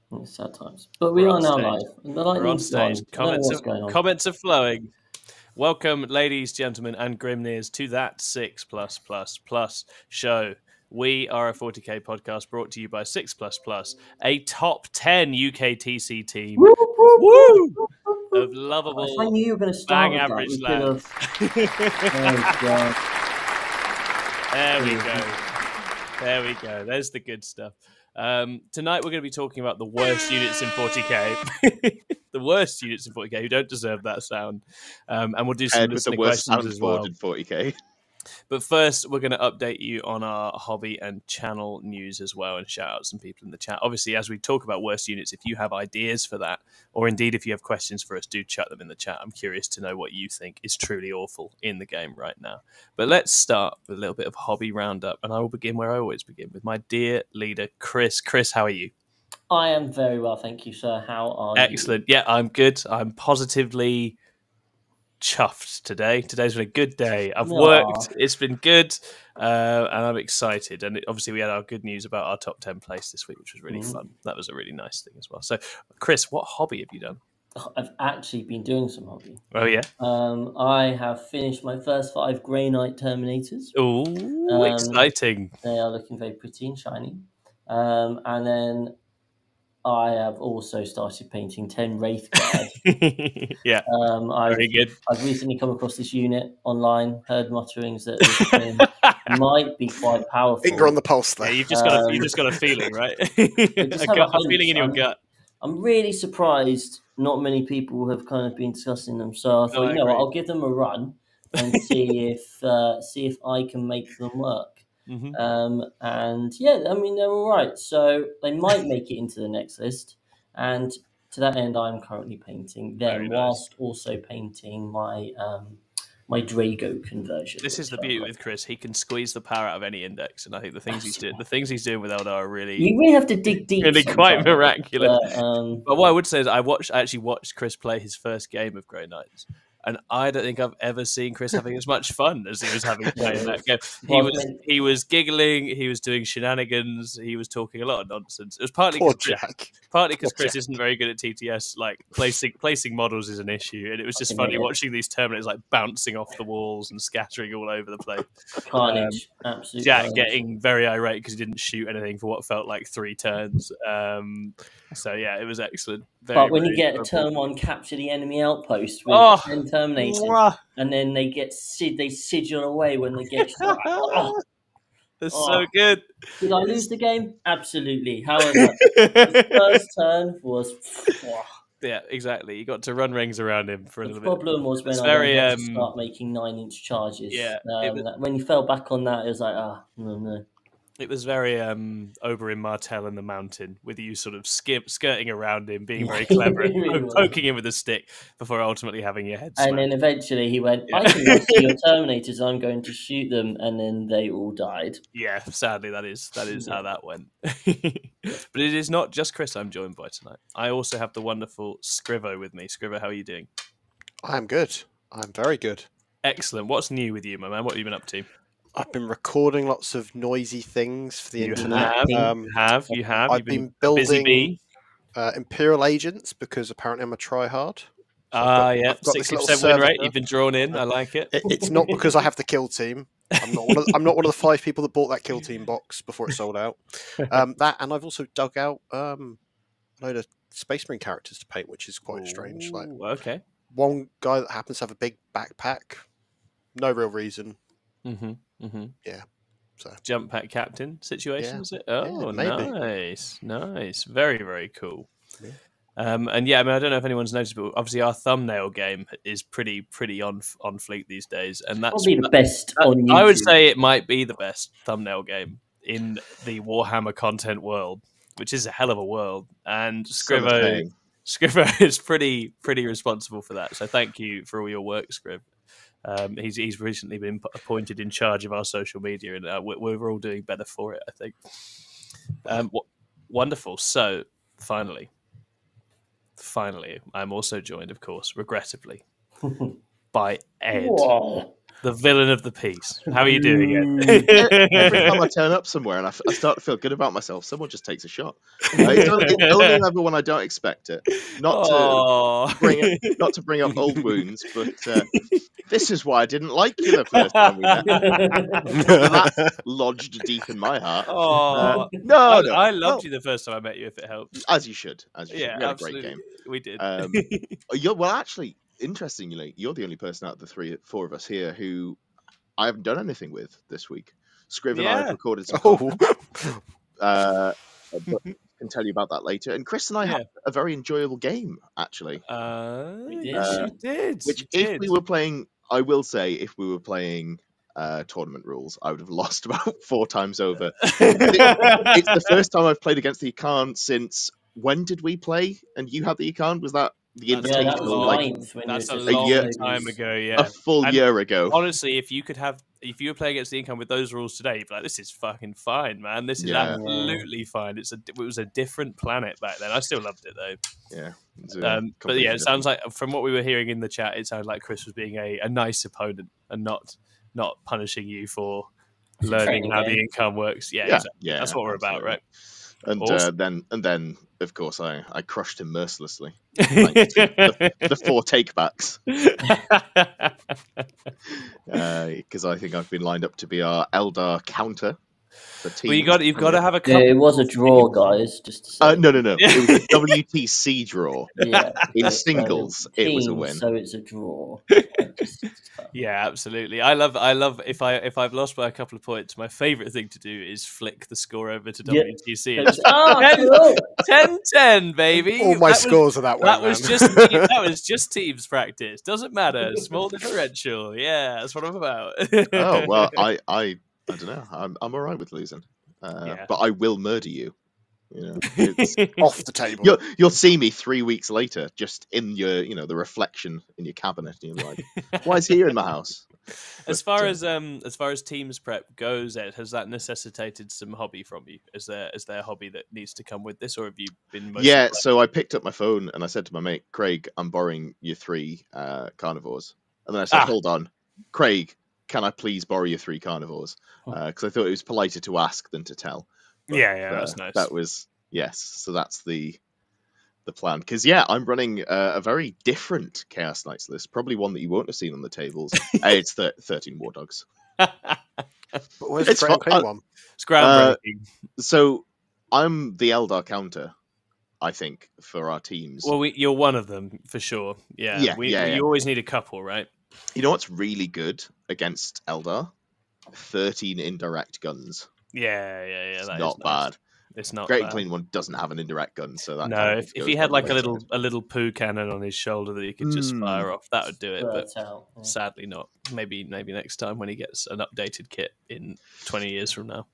It's sad times. But we We're are on now stage. live. And the We're on lightning's gone. stage. I don't know what's going on. Comments are flowing. Welcome, ladies, gentlemen, and Grimneers, to that 6+++ show. We are a 40k podcast brought to you by 6++, a top 10 UK TC team. Woo! Of lovable, If I knew you were going to start bang with average that, we could lads. have... There we go. There we go. There's the good stuff. Tonight we're going to be talking about the worst units in 40k. The worst units in 40k who don't deserve that sound. And we'll do some listener questions as well. In 40k. But first, we're going to update you on our hobby and channel news as well, and shout out some people in the chat. Obviously, as we talk about worst units, if you have ideas for that, or indeed if you have questions for us, do chuck them in the chat. I'm curious to know what you think is truly awful in the game right now. But let's start with a little bit of hobby roundup, and I will begin where I always begin, with my dear leader, Chris. Chris, how are you? I am very well, thank you, sir. How are you? Excellent. Yeah, I'm good. I'm positively chuffed today. Today's been a good day. I've worked. It's been good, and I'm excited. And obviously, we had our good news about our top 10 place this week, which was really fun. That was a really nice thing as well. So, Chris, what hobby have you done? I've actually been doing some hobby. Oh, yeah? I have finished my first 5 Grey Knight Terminators. Ooh, exciting. They are looking very pretty and shiny. And then I have also started painting 10 Wraith Guard. Yeah, very good. I've recently come across this unit online, heard mutterings that this might be quite powerful. Finger on the pulse there. Yeah, you've just got a feeling, right? a feeling in your gut. I'm really surprised not many people have kind of been discussing them. So I thought, I'll give them a run and see if I can make them work. And yeah, I mean, they're all right. So they might make it into the next list. And to that end, I'm currently painting them whilst also painting my my Drago conversion. This is the beauty with Chris. He can squeeze the power out of any index, and I think the things he's doing with Eldar are really, you really have to dig deep. Really quite miraculous. But what I would say is I actually watched Chris play his first game of Grey Knights. And I don't think I've ever seen Chris having as much fun as he was having playing that game. He was giggling, he was doing shenanigans, he was talking a lot of nonsense. It was partly because Chris isn't very good at TTS. Like placing models is an issue, and it was just funny watching these Terminators like bouncing off the walls and scattering all over the place. Carnage, absolutely. Jack getting very irate because he didn't shoot anything for what felt like 3 turns. So yeah, it was excellent. But when you get a turn 1 capture the enemy outpost with 10 Terminators, and then they sigil away when they get shot. That's so good. Did I lose the game? Absolutely. However, the first turn was... Yeah, exactly. You got to run rings around him for a little bit. The problem was when I had to start making 9-inch charges. Yeah, when you fell back on that, it was like, no. It was very Oberyn Martell in the mountain, with you sort of skirting around him, being very clever, and poking him with a stick before ultimately having your head smashed. And then eventually he went, I can go see your Terminators, I'm going to shoot them, and then they all died. Yeah, sadly that is how that went. But it is not just Chris I'm joined by tonight. I also have the wonderful Scrivo with me. Scrivo, how are you doing? I'm good. I'm very good. Excellent. What's new with you, my man? What have you been up to? I've been recording lots of noisy things for the internet. You have. I've been building Imperial agents because apparently I'm a tryhard. So I've got 60% win rate. You've been drawn in. I like it. It's not because I have the kill team. I'm not one of the 5 people that bought that kill team box before it sold out. That, and I've also dug out a load of Space Marine characters to paint, which is quite strange. Like, okay, one guy that happens to have a big backpack, no real reason. Yeah. So jump pack captain situation, is it? Oh, maybe. Nice. Very, very cool. Yeah. And yeah, I mean, I don't know if anyone's noticed, but obviously our thumbnail game is pretty on fleek these days, and that's probably the best on YouTube. I would say it might be the best thumbnail game in the Warhammer content world, which is a hell of a world. And Scrivo is pretty responsible for that. So thank you for all your work, Scriv. He's recently been appointed in charge of our social media, and we're all doing better for it, I think. Wonderful. So finally, I'm also joined, of course, regrettably, by Ed. Whoa. the villain of the piece. How are you doing it? Every time I turn up somewhere and I start to feel good about myself, someone just takes a shot. It's only ever when I don't expect it. Not to bring up old wounds, but this is why I didn't like you the first time we met. That's lodged deep in my heart. I loved you the first time I met you. If it helps, as you should. We had absolutely. a great game. We did. Well, actually, interestingly, you're the only person out of the four of us here who I haven't done anything with this week. Scriv and I have recorded some content. But can tell you about that later. And Chris and I had a very enjoyable game, actually. You did. If we were playing, I will say, if we were playing tournament rules, I would have lost about 4 times over. It's the first time I've played against the Icon since, when did we play? And you had the Icon? Was that the Invitational? That's a long time ago. Yeah, a full year ago. Honestly, if you were playing against the Income with those rules today, you'd be like, "This is fucking fine, man. This is absolutely fine." It was a different planet back then. I still loved it though. Yeah, but yeah, it sounds like from what we were hearing in the chat, it sounded like Chris was being a nice opponent and not punishing you for learning how the Income works. Yeah, that's what we're about, right? And awesome. then of course I crushed him mercilessly. the 4 takebacks. Because I think I've been lined up to be our Eldar counter. Well, you've got to have a couple. Yeah, it was a draw, guys. Just to say. No. It was a WTC draw. Yeah, in singles, it was a win. So it's a draw. Yeah, absolutely. I love if I've lost by a couple of points, my favourite thing to do is flick the score over to WTC. 10-10, baby. All my scores are that way. That was just teams practice. Doesn't matter. Small differential. Yeah, that's what I'm about. Oh well, I don't know. I'm all right with losing, but I will murder you. It's off the table. You'll see me 3 weeks later, just in your, the reflection in your cabinet, and you're like, "Why is he here in my house?" As far as teams prep goes, Ed, has that necessitated some hobby from you? Is there a hobby that needs to come with this, or have you been? So I picked up my phone and I said to my mate Craig, "I'm borrowing your 3 carnivores," and then I said, "Hold on, Craig. Can I please borrow your 3 carnivores?" Because I thought it was politer to ask than to tell. But, that's nice. That was So that's the plan. Because I'm running a very different Chaos Knights list. Probably one that you won't have seen on the tables. It's 13 War Dogs. But where's the Franklin one? It's groundbreaking. So I'm the Eldar counter, I think, for our teams. Well, you're one of them for sure. You always need a couple, right? You know what's really good against Eldar? 13 indirect guns. Yeah. It's not bad. It's not. Great and Clean one doesn't have an indirect gun, so that. No, if he had like a little poo cannon on his shoulder that he could just fire off, that would do it. But sadly, not. Maybe next time when he gets an updated kit in 20 years from now.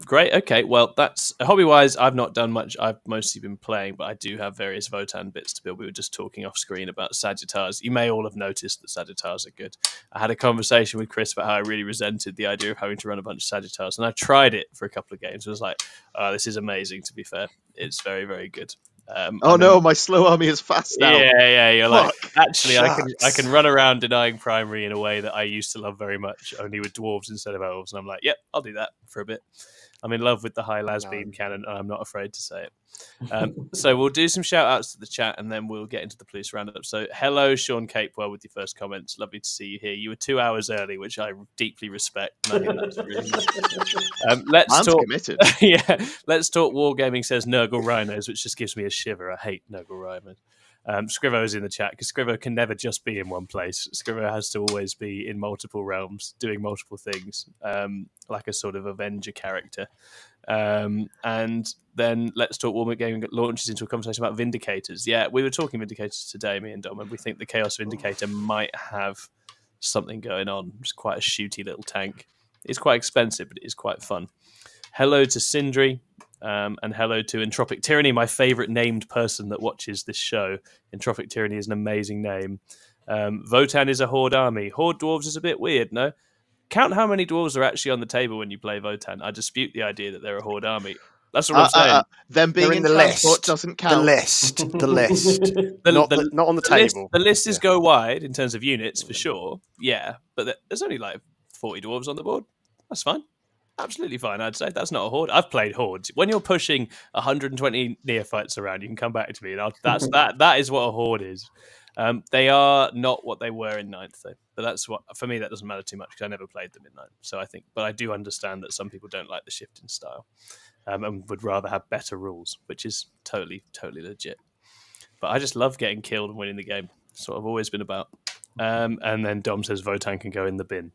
Great. Okay. Well, that's hobby-wise. I've not done much. I've mostly been playing, but I do have various Votann bits to build. We were just talking off screen about Sagittars. You may all have noticed that Sagittars are good. I had a conversation with Chris about how I really resented the idea of having to run a bunch of Sagittars, and I tried it for a couple of games. I was like, "Oh, this is amazing." To be fair, it's very, very good. My slow army is fast now. Yeah. You're like, actually, I can run around denying primary in a way that I used to love very much, only with dwarves instead of elves. And I'm like, yep, I'll do that for a bit. I'm in love with the high las beam cannon, and I'm not afraid to say it. So we'll do some shout outs to the chat, and then we'll get into the police roundup. So hello, Sean Capewell, with your first comments. Lovely to see you here. You were 2 hours early, which I deeply respect. I think that's really nice. Let's talk. Committed. Let's talk. Wargaming says Nurgle Rhinos, which just gives me a shiver. I hate Nurgle Rhinos. Scrivo's in the chat because Scrivo can never just be in one place. Scrivo has to always be in multiple realms, doing multiple things, like a sort of Avenger character. And then Let's Talk Warhammer Gaming launches into a conversation about Vindicators. Yeah, we were talking Vindicators today, me and Dom, and we think the Chaos Vindicator might have something going on. It's quite a shooty little tank. It's quite expensive, but it is quite fun. Hello to Sindri. And hello to Entropic Tyranny, my favourite named person that watches this show. Entropic Tyranny is an amazing name. Votann is a Horde army. Horde dwarves is a bit weird, no? Count how many dwarves are actually on the table when you play Votann. I dispute the idea that they're a Horde army. That's what I'm saying. Them being in the transport doesn't count. The list. Not on the table. The list is go wide in terms of units for sure. Yeah, but there's only like 40 dwarves on the board. That's fine. Absolutely fine, I'd say. That's not a horde. I've played hordes. When you're pushing 120 neophytes around, you can come back to me, and that is what a horde is. They are not what they were in 9th, though. But that's what, for me, that doesn't matter too much because I never played them in 9th. So I think, but I do understand that some people don't like the shift in style and would rather have better rules, which is totally legit. But I just love getting killed and winning the game. That's what I've always been about. And then Dom says Votann can go in the bin.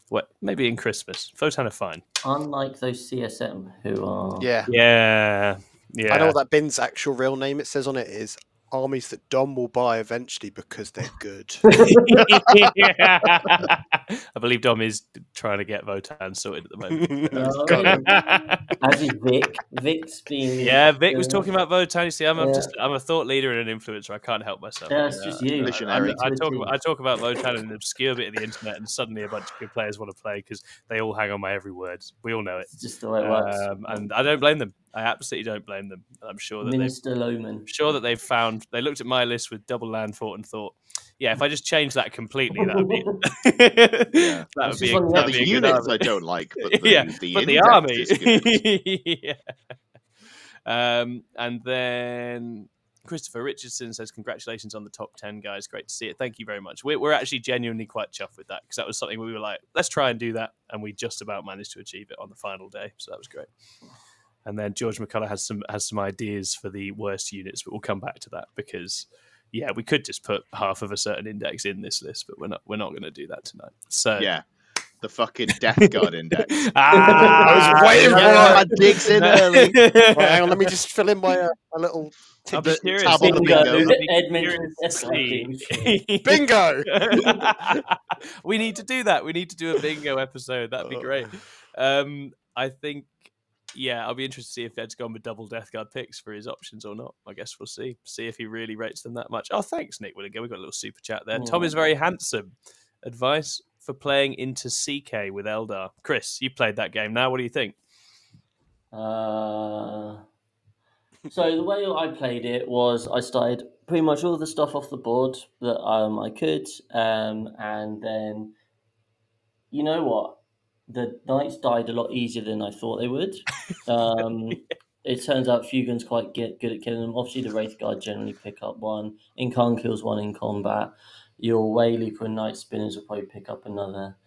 What? Maybe in Christmas. Votann are fine. Unlike those CSM who are... Yeah. I know what that bin's actual real name it says on it is armies that Dom will buy eventually because they're good. I believe Dom is trying to get Votann sorted at the moment. As is Vic. Vic's been... Yeah, Vic was talking about Votann. You see, I'm a thought leader and an influencer. I can't help myself. Yeah, it's just you. I talk about Votann in an obscure bit of the internet, and suddenly a bunch of good players want to play because they all hang on my every word. We all know it. It's just the way it works. And I don't blame them. I absolutely don't blame them. I'm sure that they've found. They looked at my list with double land fort and thought, yeah, if I just change that completely, that would be that would be the units I don't like, but the army is good. And then Christopher Richardson says, congratulations on the top 10, guys. Great to see it. Thank you very much. We're actually genuinely quite chuffed with that because that was something we were like, let's try and do that, and we just about managed to achieve it on the final day, so that was great. And then George McCullough has some ideas for the worst units, but we'll come back to that because, yeah, we could just put half of a certain index in this list, but we're not going to do that tonight. So yeah, the fucking Death Guard index. I was waiting for my digs in early. Right, hang on, let me just fill in my little tab on the bingo. We need to do that. We need to do a bingo episode. That'd be great. I think. Yeah, I'll be interested to see if Ed's gone with double Death Guard picks for his options or not. I guess we'll see. See if he really rates them that much. Oh, thanks, Nick. We've got a little super chat there. Tom is very handsome. Advice for playing into CK with Eldar. Chris, you played that game now. What do you think? So the way I played it was I started pretty much all the stuff off the board that I could. And then, you know what? The knights died a lot easier than I thought they would. It turns out Fugan's quite good at killing them. Obviously, the Wraith Guard generally pick up one. Incarn kills one in combat. Your Wayleaper and Night Spinners will probably pick up another.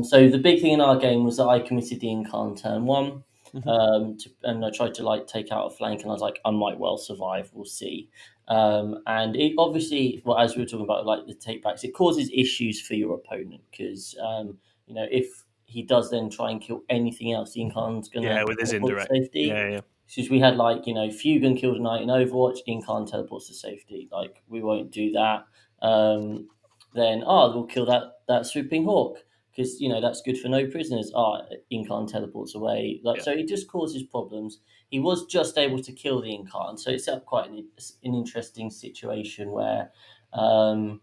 So the big thing in our game was that I committed the Incarn turn 1. And I tried to take out a flank, and I was like, I might well survive. We'll see. And it obviously, as we were talking about, the takebacks, it causes issues for your opponent because if he does then try and kill anything else, the Incarn's going to with his indirect safety. Yeah. Since we had Fugan killed a knight in Overwatch, Incarn teleports to safety. We won't do that. Then we'll kill that swooping hawk because that's good for no prisoners. Incarn teleports away. So it just causes problems. He was just able to kill the Incarn, so it's up quite an interesting situation where I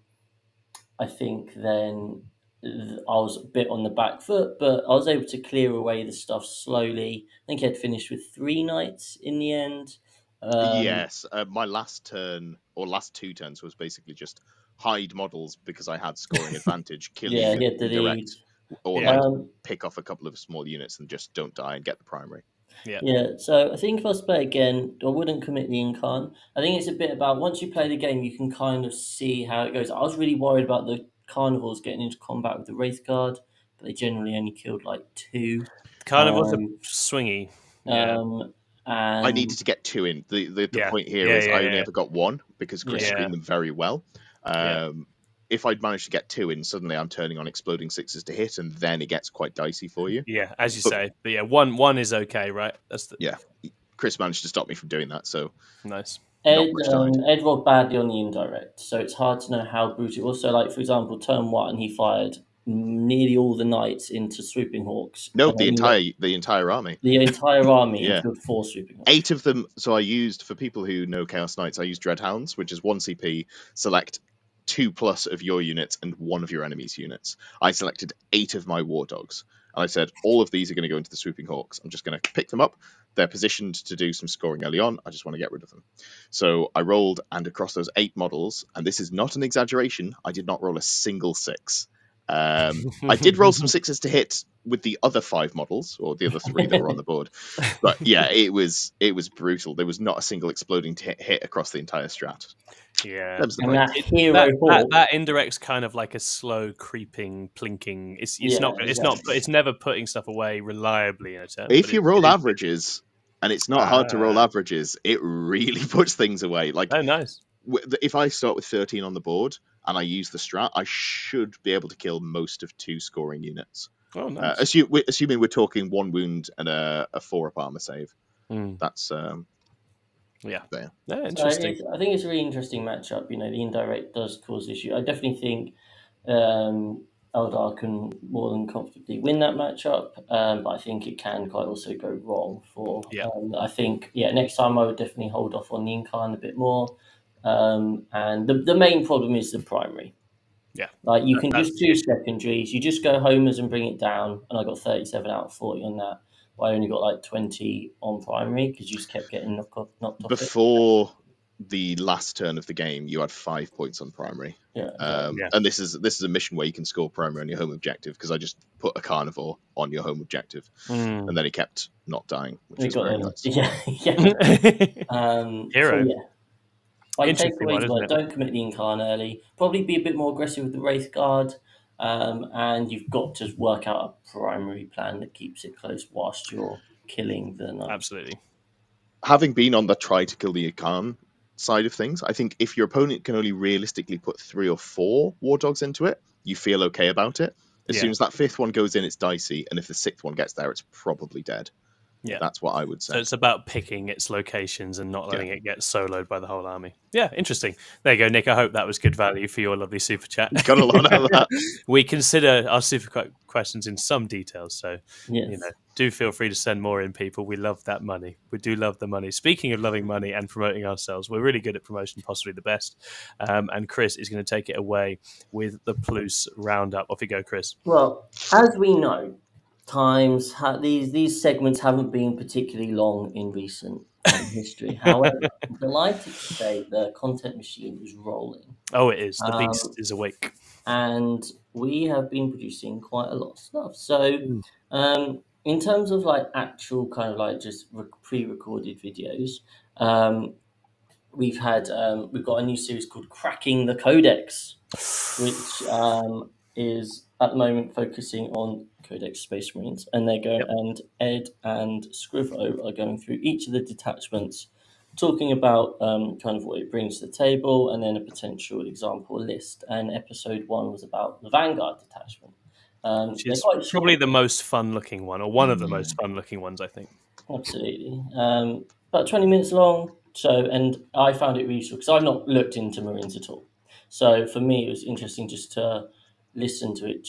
think then I was a bit on the back foot, but I was able to clear away the stuff slowly. I think I'd finished with 3 knights in the end. Yes, my last turn or last 2 turns was basically just hide models because I had scoring advantage, killing direct, or pick off a couple of small units and just don't die and get the primary. Yeah. So I think if I was to play again, I wouldn't commit the Incarn. I think it's a bit about once you play the game, you can kind of see how it goes. I was really worried about the Carnivores getting into combat with the Wraith Guard, but they generally only killed 2. Carnivores are swingy. And I needed to get 2 in. The point here is I only ever got 1 because Chris screened them very well. If I'd managed to get 2 in, suddenly I'm turning on exploding 6s to hit, and then it gets quite dicey for you. Yeah, as you say. But one is okay, right? Chris managed to stop me from doing that, so nice. Ed rolled badly on the indirect, so it's hard to know how brutal it was. So, for example, turn 1, he fired nearly all the knights into swooping hawks. No, the entire army. The entire army included 4 swooping hawks. 8 of them. So I used, for people who know Chaos Knights, I used Dreadhounds, which is 1 CP, select 2+ of your units and 1 of your enemy's units. I selected 8 of my war dogs. And I said, all of these are going to go into the Swooping Hawks. I'm just going to pick them up. They're positioned to do some scoring early on. I just want to get rid of them. So I rolled, and across those 8 models, and this is not an exaggeration, I did not roll a single 6. I did roll some 6s to hit with the other 5 models, or the other 3 that were on the board. But yeah, it was brutal. There was not a single exploding hit across the entire strat. Yeah, that indirect's kind of like a slow creeping, plinking. It's never putting stuff away reliably in a turn. If you roll averages, and it's not hard to roll averages, it really puts things away. Like, oh, nice. If I start with 13 on the board and I use the strat, I should be able to kill most of 2 scoring units. Oh, nice. Assuming we're talking 1 wound and a 4-up armor save. That's yeah, interesting. So I think it's a really interesting matchup. You know, the indirect does cause issue. I definitely think Eldar can more than comfortably win that matchup, but I think it can quite also go wrong for. I think next time I would definitely hold off on the Incarn a bit more. And the main problem is the primary. Yeah, like you can just do secondaries. You just go homers and bring it down, and I got 37 out of 40 on that. I only got like 20 on primary because you just kept getting knocked off. Before the last turn of the game, you had 5 points on primary. And this is a mission where you can score primary on your home objective, because I just put a carnivore on your home objective, and then he kept not dying, which is very nice. Hero. So, my takeaways were: don't commit the Incarn early. Probably be a bit more aggressive with the Wraith Guard. And you've got to work out a primary plan that keeps it close whilst you're killing the knight. Absolutely. Having been on the try to kill the Khan side of things, I think if your opponent can only realistically put 3 or 4 war dogs into it, you feel okay about it. As soon as that 5th one goes in, it's dicey, and if the 6th one gets there, it's probably dead. Yeah, that's what I would say. So it's about picking its locations and not letting it get soloed by the whole army. Yeah, interesting. There you go, Nick. I hope that was good value for your lovely super chat. Got a lot out of that. We consider our super questions in some details, so do feel free to send more in, people. We love that money. We do love the money. Speaking of loving money and promoting ourselves, we're really good at promotion, possibly the best. And Chris is going to take it away with the Plus Roundup. Off you go, Chris. Well, as we know, these segments haven't been particularly long in recent history. However, I'm delighted to say the content machine is rolling. Oh, it is. The beast is awake. And we have been producing quite a lot of stuff. So in terms of like actual kind of like just pre-recorded videos, we've got a new series called Cracking the Codex, which is at the moment focusing on Codex Space Marines, and they're going and Ed and Scrivo are going through each of the detachments, talking about kind of what it brings to the table, and then a potential example list. And episode 1 was about the Vanguard detachment. Which is probably the most fun-looking one, or one of the most fun-looking ones, I think. Absolutely. About 20 minutes long. And I found it really useful because I've not looked into Marines at all. So for me, it was interesting just to listen to it,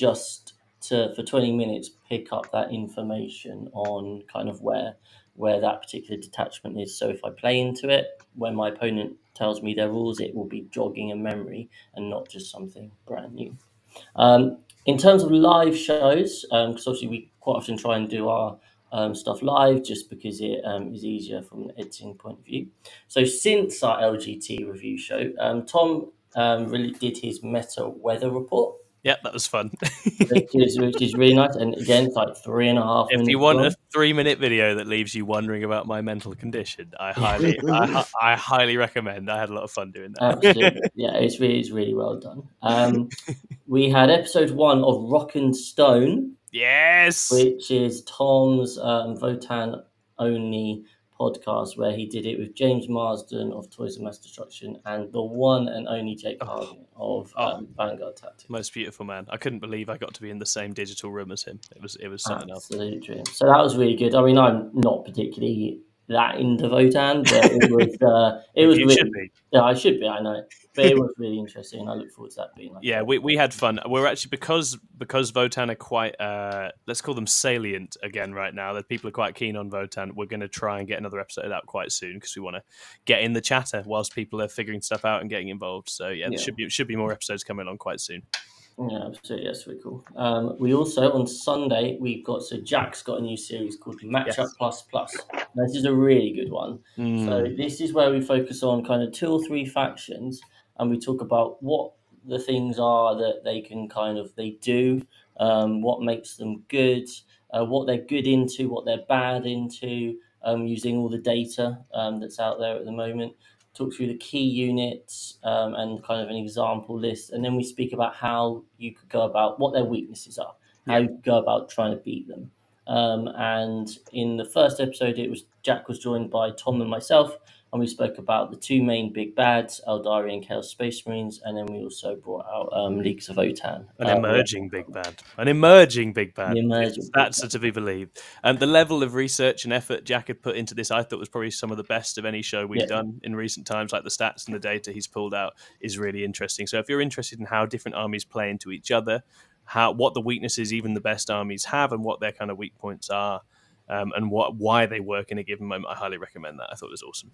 for 20 minutes pick up that information on kind of where that particular detachment is. So if I play into it, when my opponent tells me their rules, it will be jogging a memory and not just something brand new. In terms of live shows, because obviously we quite often try and do our stuff live just because it is easier from an editing point of view. So since our LGT review show, Tom really did his meta weather report. Yeah, that was fun. which is really nice. And again, it's like 3.5 minutes. If you want a 3-minute video that leaves you wondering about my mental condition, I highly recommend. I had a lot of fun doing that. Absolutely. Yeah, it's really well done. We had episode 1 of Rock and Stone. Yes. Which is Tom's Votan only podcast, where he did it with James Marsden of Toys of Mass Destruction and the one and only Jake Harding of Vanguard Tactics. Most beautiful man. I couldn't believe I got to be in the same digital room as him. It was something else. Absolute dream. So that was really good. I mean, I'm not particularly that into Votan, but it was really, yeah, I should be, I know, but it was really interesting, and I look forward to that being like we had fun. We're actually, because Votan are quite let's call them salient again right now, that people are quite keen on Votan. We're going to try and get another episode out quite soon, because we want to get in the chatter whilst people are figuring stuff out and getting involved. So there should be more episodes coming on quite soon. Yeah, absolutely. That's really cool. We also, on Sunday, Jack's got a new series called Matchup Plus Plus. This is a really good one. So this is where we focus on kind of 2 or 3 factions, and we talk about what the things are that they do, what makes them good, what they're good into, what they're bad into, using all the data that's out there at the moment. Talk through the key units and kind of an example list, and then we speak about how you could go about what their weaknesses are, how you could go about trying to beat them. And in the first episode, Jack was joined by Tom and myself, and we spoke about the 2 main big bads, Eldari and Chaos Space Marines, and then we also brought out Leagues of Votan. An emerging big bad. That's to be believed. The level of research and effort Jack had put into this, I thought, was probably some of the best of any show we've done in recent times. Like the stats and the data he's pulled out is really interesting. So if you're interested in how different armies play into each other, what the weaknesses even the best armies have, and what their kind of weak points are, and why they work in a given moment, I highly recommend that. I thought it was awesome.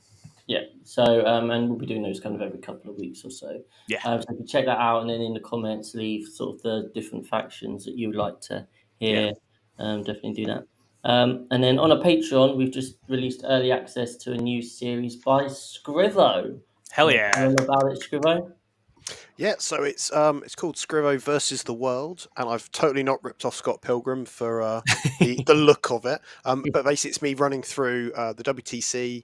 Yeah, so and we'll be doing those kind of every couple of weeks or so. Yeah, so you can check that out, and then in the comments leave sort of the different factions that you would like to hear. Definitely do that. And then on a Patreon, we've just released early access to a new series by Scrivo. Hell yeah! Tell them about it, Scrivo. Yeah, so it's called Scrivo versus the World, and I've totally not ripped off Scott Pilgrim for the look of it. But basically, it's me running through the WTC,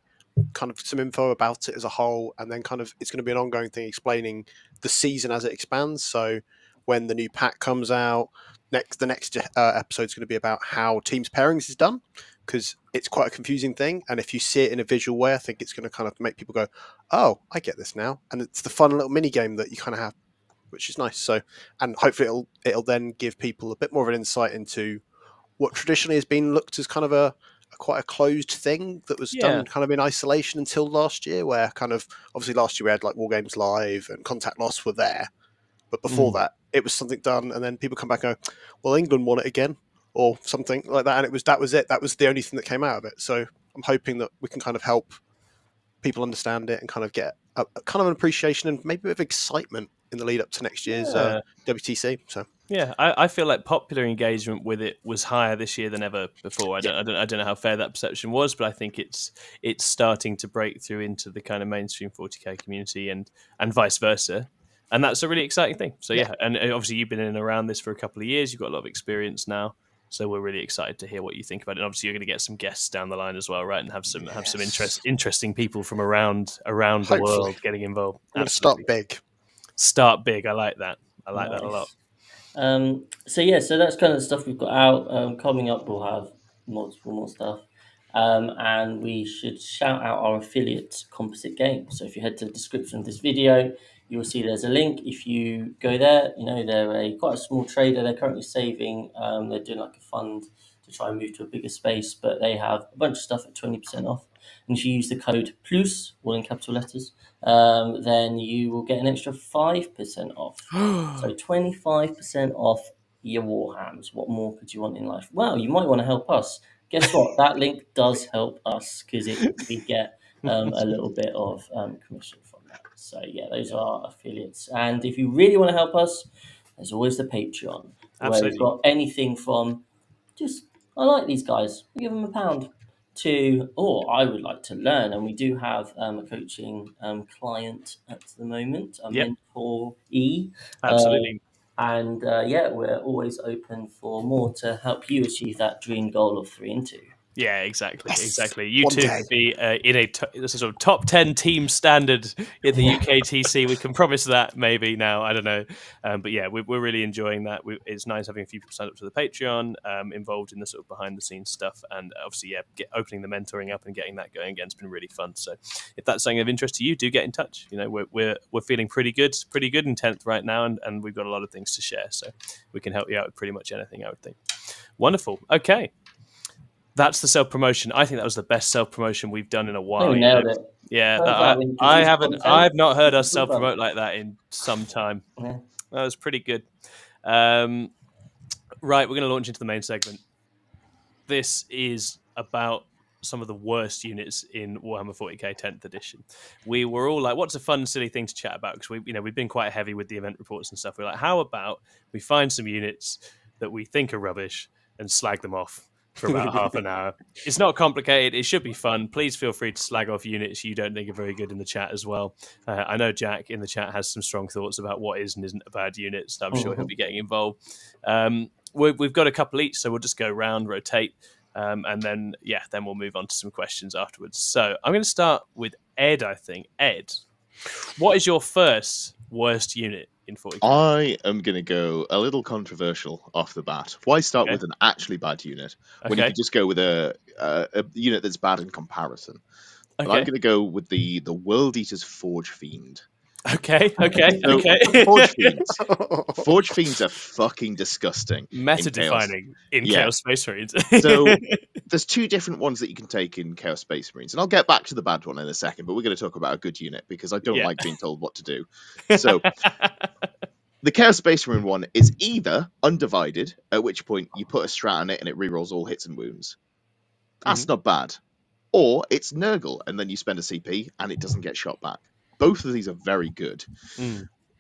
kind of some info about it as a whole, and then kind of it's going to be an ongoing thing explaining the season as it expands. So when the new pack comes out, the next episode is going to be about how teams pairings is done, because it's quite a confusing thing, and if you see it in a visual way, I think it's going to kind of make people go, oh, I get this now. And it's the fun little mini game that you kind of have, which is nice. So, and hopefully it'll then give people a bit more of an insight into what traditionally has been looked as kind of quite a closed thing that was done kind of in isolation until last year, where kind of obviously last year we had like War Games Live and Contact Loss were there, but before that it was something done, and then people come back and go, well, England won it again or something like that, and that was the only thing that came out of it. So I'm hoping that we can kind of help people understand it and kind of get a kind of an appreciation and maybe a bit of excitement in the lead up to next year's WTC. So yeah, I feel like popular engagement with it was higher this year than ever before. I don't know how fair that perception was, but I think it's starting to break through into the kind of mainstream 40k community and vice versa, and that's a really exciting thing. So yeah, and obviously you've been in and around this for a couple of years. You've got a lot of experience now, so we're really excited to hear what you think about it. And obviously you're going to get some guests down the line as well, right? And have some interesting people from around the world getting involved. I'm going to start big. Start big. I like that. I like that a lot. So that's kind of the stuff we've got out. Coming up, we'll have multiple more stuff. And we should shout out our affiliate Composite Games. So if you head to the description of this video, you'll see there's a link. If you go there, they're quite a small trader. They're currently saving. They're doing like a fund to try and move to a bigger space, but they have a bunch of stuff at 20% off. And if you use the code PLUS, all in capital letters, then you will get an extra 5% off. So 25% off your Warhams. What more could you want in life? Well, you might want to help us. Guess what? That link does help us, because we get a little bit of commission from that. So yeah, those are our affiliates. And if you really want to help us, there's always the Patreon, where we've got anything from just, I like these guys, we give them £1, to, I would like to learn. And we do have a coaching client at the moment, a mentor-e. Absolutely. And we're always open for more to help you achieve that dream goal of 3 and 2. Yeah, exactly. You two could be in a sort of top 10 team standard in the UKTC. We can promise that maybe now. I don't know. But yeah, we're really enjoying that. It's nice having a few people sign up to the Patreon, involved in the sort of behind the scenes stuff. And obviously, opening the mentoring up and getting that going again has been really fun. So if that's something of interest to you, do get in touch. We're feeling pretty good in 10th right now. And we've got a lot of things to share. So we can help you out with pretty much anything, I would think. Wonderful. Okay. That's the self-promotion. I think that was the best self-promotion we've done in a while. Nailed it. Yeah, I've not heard us self-promote like that in some time. Yeah. That was pretty good. Right, we're going to launch into the main segment. This is about some of the worst units in Warhammer 40k 10th edition. We were all like, what's a fun, silly thing to chat about? Because we've been quite heavy with the event reports and stuff. We're like, how about we find some units that we think are rubbish and slag them off for about half an hour. It's not complicated. It should be fun. Please feel free to slag off units you don't think are very good in the chat as well. I know Jack in the chat has some strong thoughts about what is and isn't a bad unit, so I'm sure he'll be getting involved. We've got a couple each, so we'll just go round, rotate, and then we'll move on to some questions afterwards. So I'm going to start with Ed, I think. Ed, what is your first worst unit in 40k? I am going to go a little controversial off the bat. Why start with an actually bad unit when you could just go with a unit that's bad in comparison? But I'm going to go with the World Eater's Forge Fiend. Okay. Forge Fiends are fucking disgusting. Meta-defining in Chaos Space Marines. So there's two different ones that you can take in Chaos Space Marines, and I'll get back to the bad one in a second, but we're going to talk about a good unit because I don't like being told what to do. So the Chaos Space Marine one is either Undivided, at which point you put a strat on it and it rerolls all hits and wounds. That's not bad. Or it's Nurgle, and then you spend a CP and it doesn't get shot back. Both of these are very good.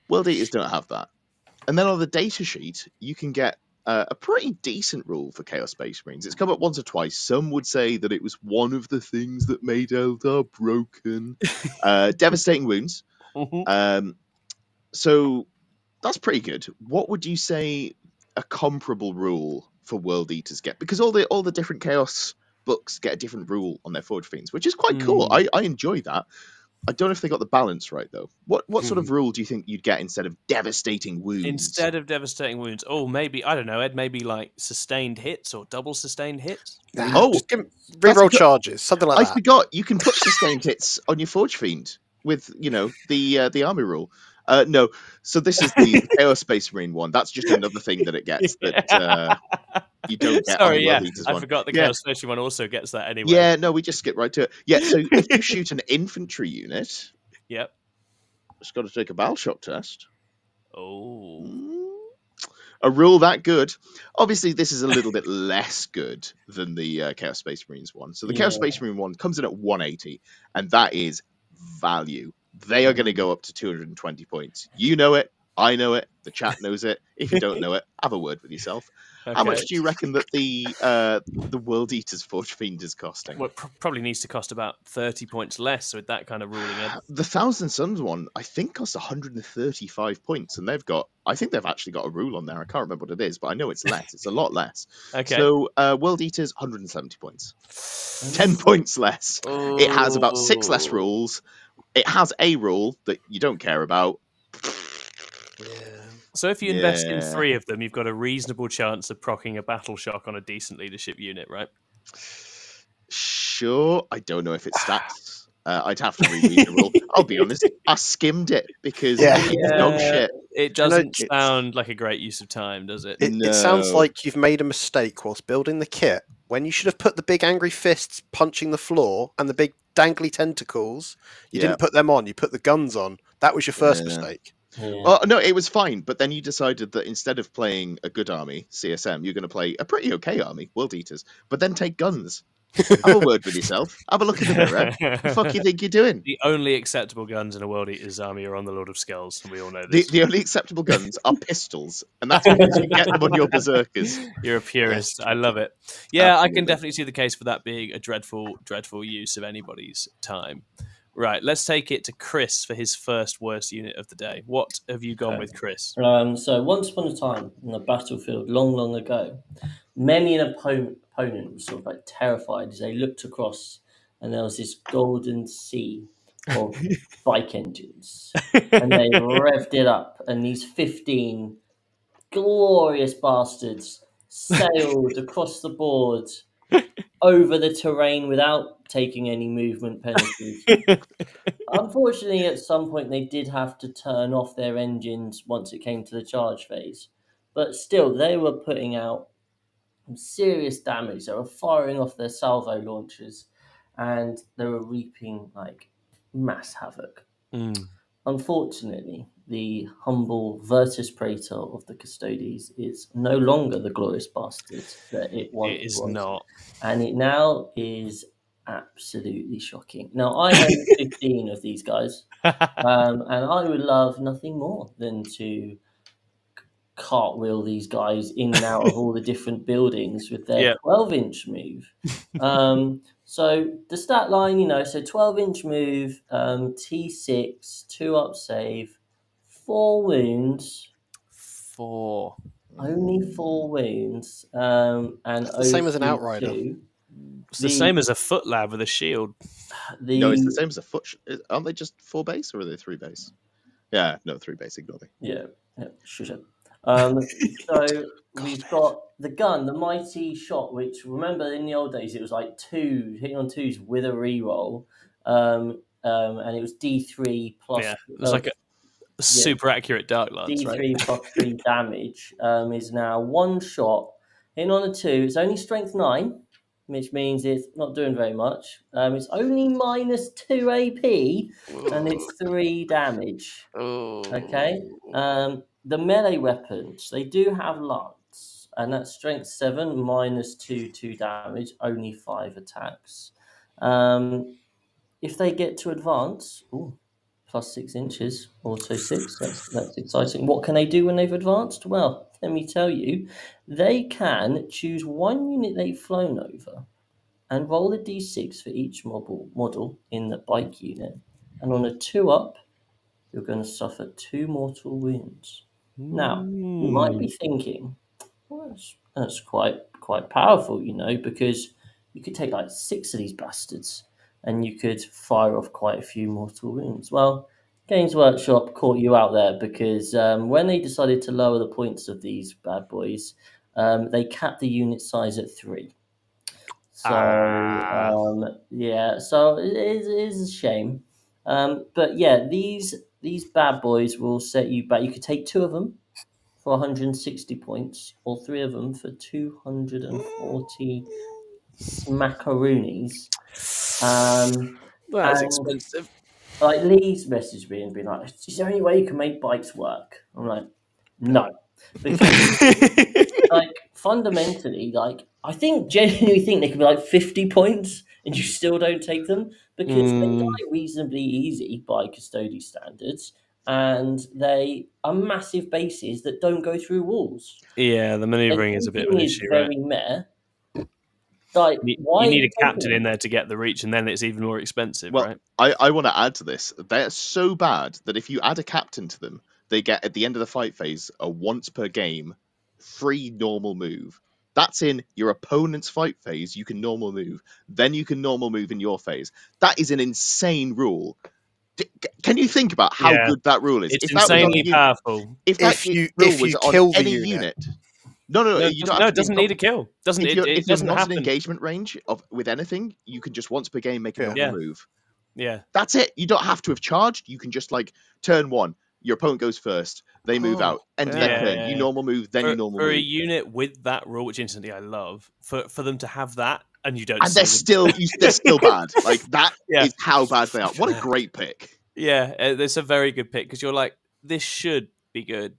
World Eaters don't have that. And then on the data sheet, you can get a pretty decent rule for Chaos Space Marines. It's come up once or twice. Some would say that it was one of the things that made Eldar broken. Devastating Wounds. So that's pretty good. What would you say a comparable rule for World Eaters get? Because all the different Chaos books get a different rule on their Forge Fiends, which is quite cool. I enjoy that. I don't know if they got the balance right, though. What sort of rule do you think you'd get instead of Devastating Wounds? Instead of Devastating Wounds, maybe, I don't know, Ed, maybe like sustained hits or double sustained hits? Just give reroll charges, something like that. I forgot, you can put sustained hits on your Forge Fiend with, the army rule. No, so this is the Chaos Space Marine one. That's just another thing that it gets that you don't get on the World Eaters one. I forgot the Chaos Space Marine one also gets that anyway. Yeah, no, we just skip right to it. Yeah, so if you shoot an infantry unit, it's got to take a battle shock test. A rule that good. Obviously, this is a little bit less good than the Chaos Space Marines one. So the Chaos Space Marine one comes in at 180, and that is value. They are going to go up to 220 points. You know it. I know it. The chat knows it. If you don't know it, have a word with yourself. Okay. How much do you reckon that the World Eater's Forge Fiend is costing? Well, it probably needs to cost about 30 points less with that kind of ruling. The Thousand Suns one, I think, costs 135 points, and I think they've actually got a rule on there. I can't remember what it is, but I know it's less. It's a lot less. Okay. So World Eaters, 170 points. 10 points less. It has about 6 less rules. It has a rule that you don't care about. So if you invest in 3 of them, you've got a reasonable chance of proccing a battle shock on a decent leadership unit, right? Sure. I don't know if it stacks. I'd have to reread the rule. I'll be honest. I skimmed it because it's dog shit. It doesn't sound like a great use of time, does it? It sounds like you've made a mistake whilst building the kit when you should have put the big angry fists punching the floor and the big dangly tentacles. You didn't put them on. You put the guns on. That was your first mistake. Well, no, it was fine, but then you decided that instead of playing a good army, CSM, you're going to play a pretty okay army, World Eaters, but then take guns. Have a word with yourself. Have a look in the mirror. What the fuck you think you're doing? The only acceptable guns in a World Eaters army are on the Lord of Skulls, and we all know this. The only acceptable guns are pistols, and that's because you get them on your berserkers. You're a purist. I love it. Yeah, absolutely. I can definitely see the case for that being a dreadful, dreadful use of anybody's time. Right, let's take it to Chris for his first worst unit of the day. What have you gone with, Chris? So once upon a time on the battlefield, long, long ago, many an opponent was sort of like terrified as they looked across, and there was this golden sea of bike engines, and they revved it up, and these 15 glorious bastards sailed across the board over the terrain without taking any movement penalties. Unfortunately, at some point, they did have to turn off their engines once it came to the charge phase. But still, they were putting out serious damage. They were firing off their salvo launchers, and they were reaping like mass havoc. Unfortunately, the humble Virtus Praetor of the Custodes is no longer the glorious bastard that it once was. It is not. And it now is absolutely shocking. Now, I own 15 of these guys, and I would love nothing more than to cartwheel these guys in and out of all the different buildings with their 12-inch move. So the stat line, so 12-inch move, T6, 2-up save, 4 wounds. 4. Only 4 wounds. And it's the same as an outrider. 2. It's the same as a foot lab with a shield. No, it's the same as a foot. Aren't they just 4 base or are they 3 base? Yeah, no, 3 base. Ignore me. Yeah, sure. So we've got the gun, the mighty shot, which remember in the old days it was like 2 hitting on 2s with a reroll, and it was D3 plus. Yeah, it was like a super accurate dark lance. D3 plus 3 damage is now 1 shot hitting on a 2. It's only strength 9, which means it's not doing very much. It's only minus 2 AP, and it's 3 damage. Okay. The melee weapons, they do have lance, and that's strength 7 minus 2 damage, only 5 attacks. If they get to advance, plus 6 inches, also 6. That's exciting. What can they do when they've advanced? Well, let me tell you, they can choose 1 unit they've flown over and roll a d6 for each model in the bike unit. And on a 2-up, you're going to suffer 2 mortal wounds. Now, you might be thinking, well, that's quite powerful, because you could take like 6 of these bastards and you could fire off quite a few mortal wounds. Well, Games Workshop caught you out there because when they decided to lower the points of these bad boys, they capped the unit size at 3. So, so it is a shame. But yeah, these bad boys will set you back. You could take 2 of them for 160 points, or 3 of them for 240 smackaroonies. That's expensive. Like Lee's messaged me and been like, "Is there any way you can make bikes work?" I'm like, "No," because like fundamentally, like I genuinely think they could be like 50 points, and you still don't take them because they die reasonably easy by Custodes standards. And they are massive bases that don't go through walls. Yeah, the manoeuvring is a bit of an issue, very meh. Like, you need a captain in there to get the reach, and then it's even more expensive, right? I want to add to this. They're so bad that if you add a captain to them, they get, at the end of the fight phase, a once per game free normal move. That's in your opponent's fight phase, you can normal move. Then you can normal move in your phase. That is an insane rule. Can you think about how good that rule is? It's insanely powerful. If you kill any unit. No, you don't it doesn't need a kill. It doesn't not happen. An engagement range with anything, you can just once per game make a normal move. Yeah. That's it. You don't have to have charged. You can just like turn 1. Your opponent goes first. They move out. End of their turn. You normal move, then you normal move. For a unit with that rule, which instantly I love, for them to have that and you don't. And they're still bad. Like that is how bad they are. What a great pick. Yeah, it's a very good pick because you're like, this should be good.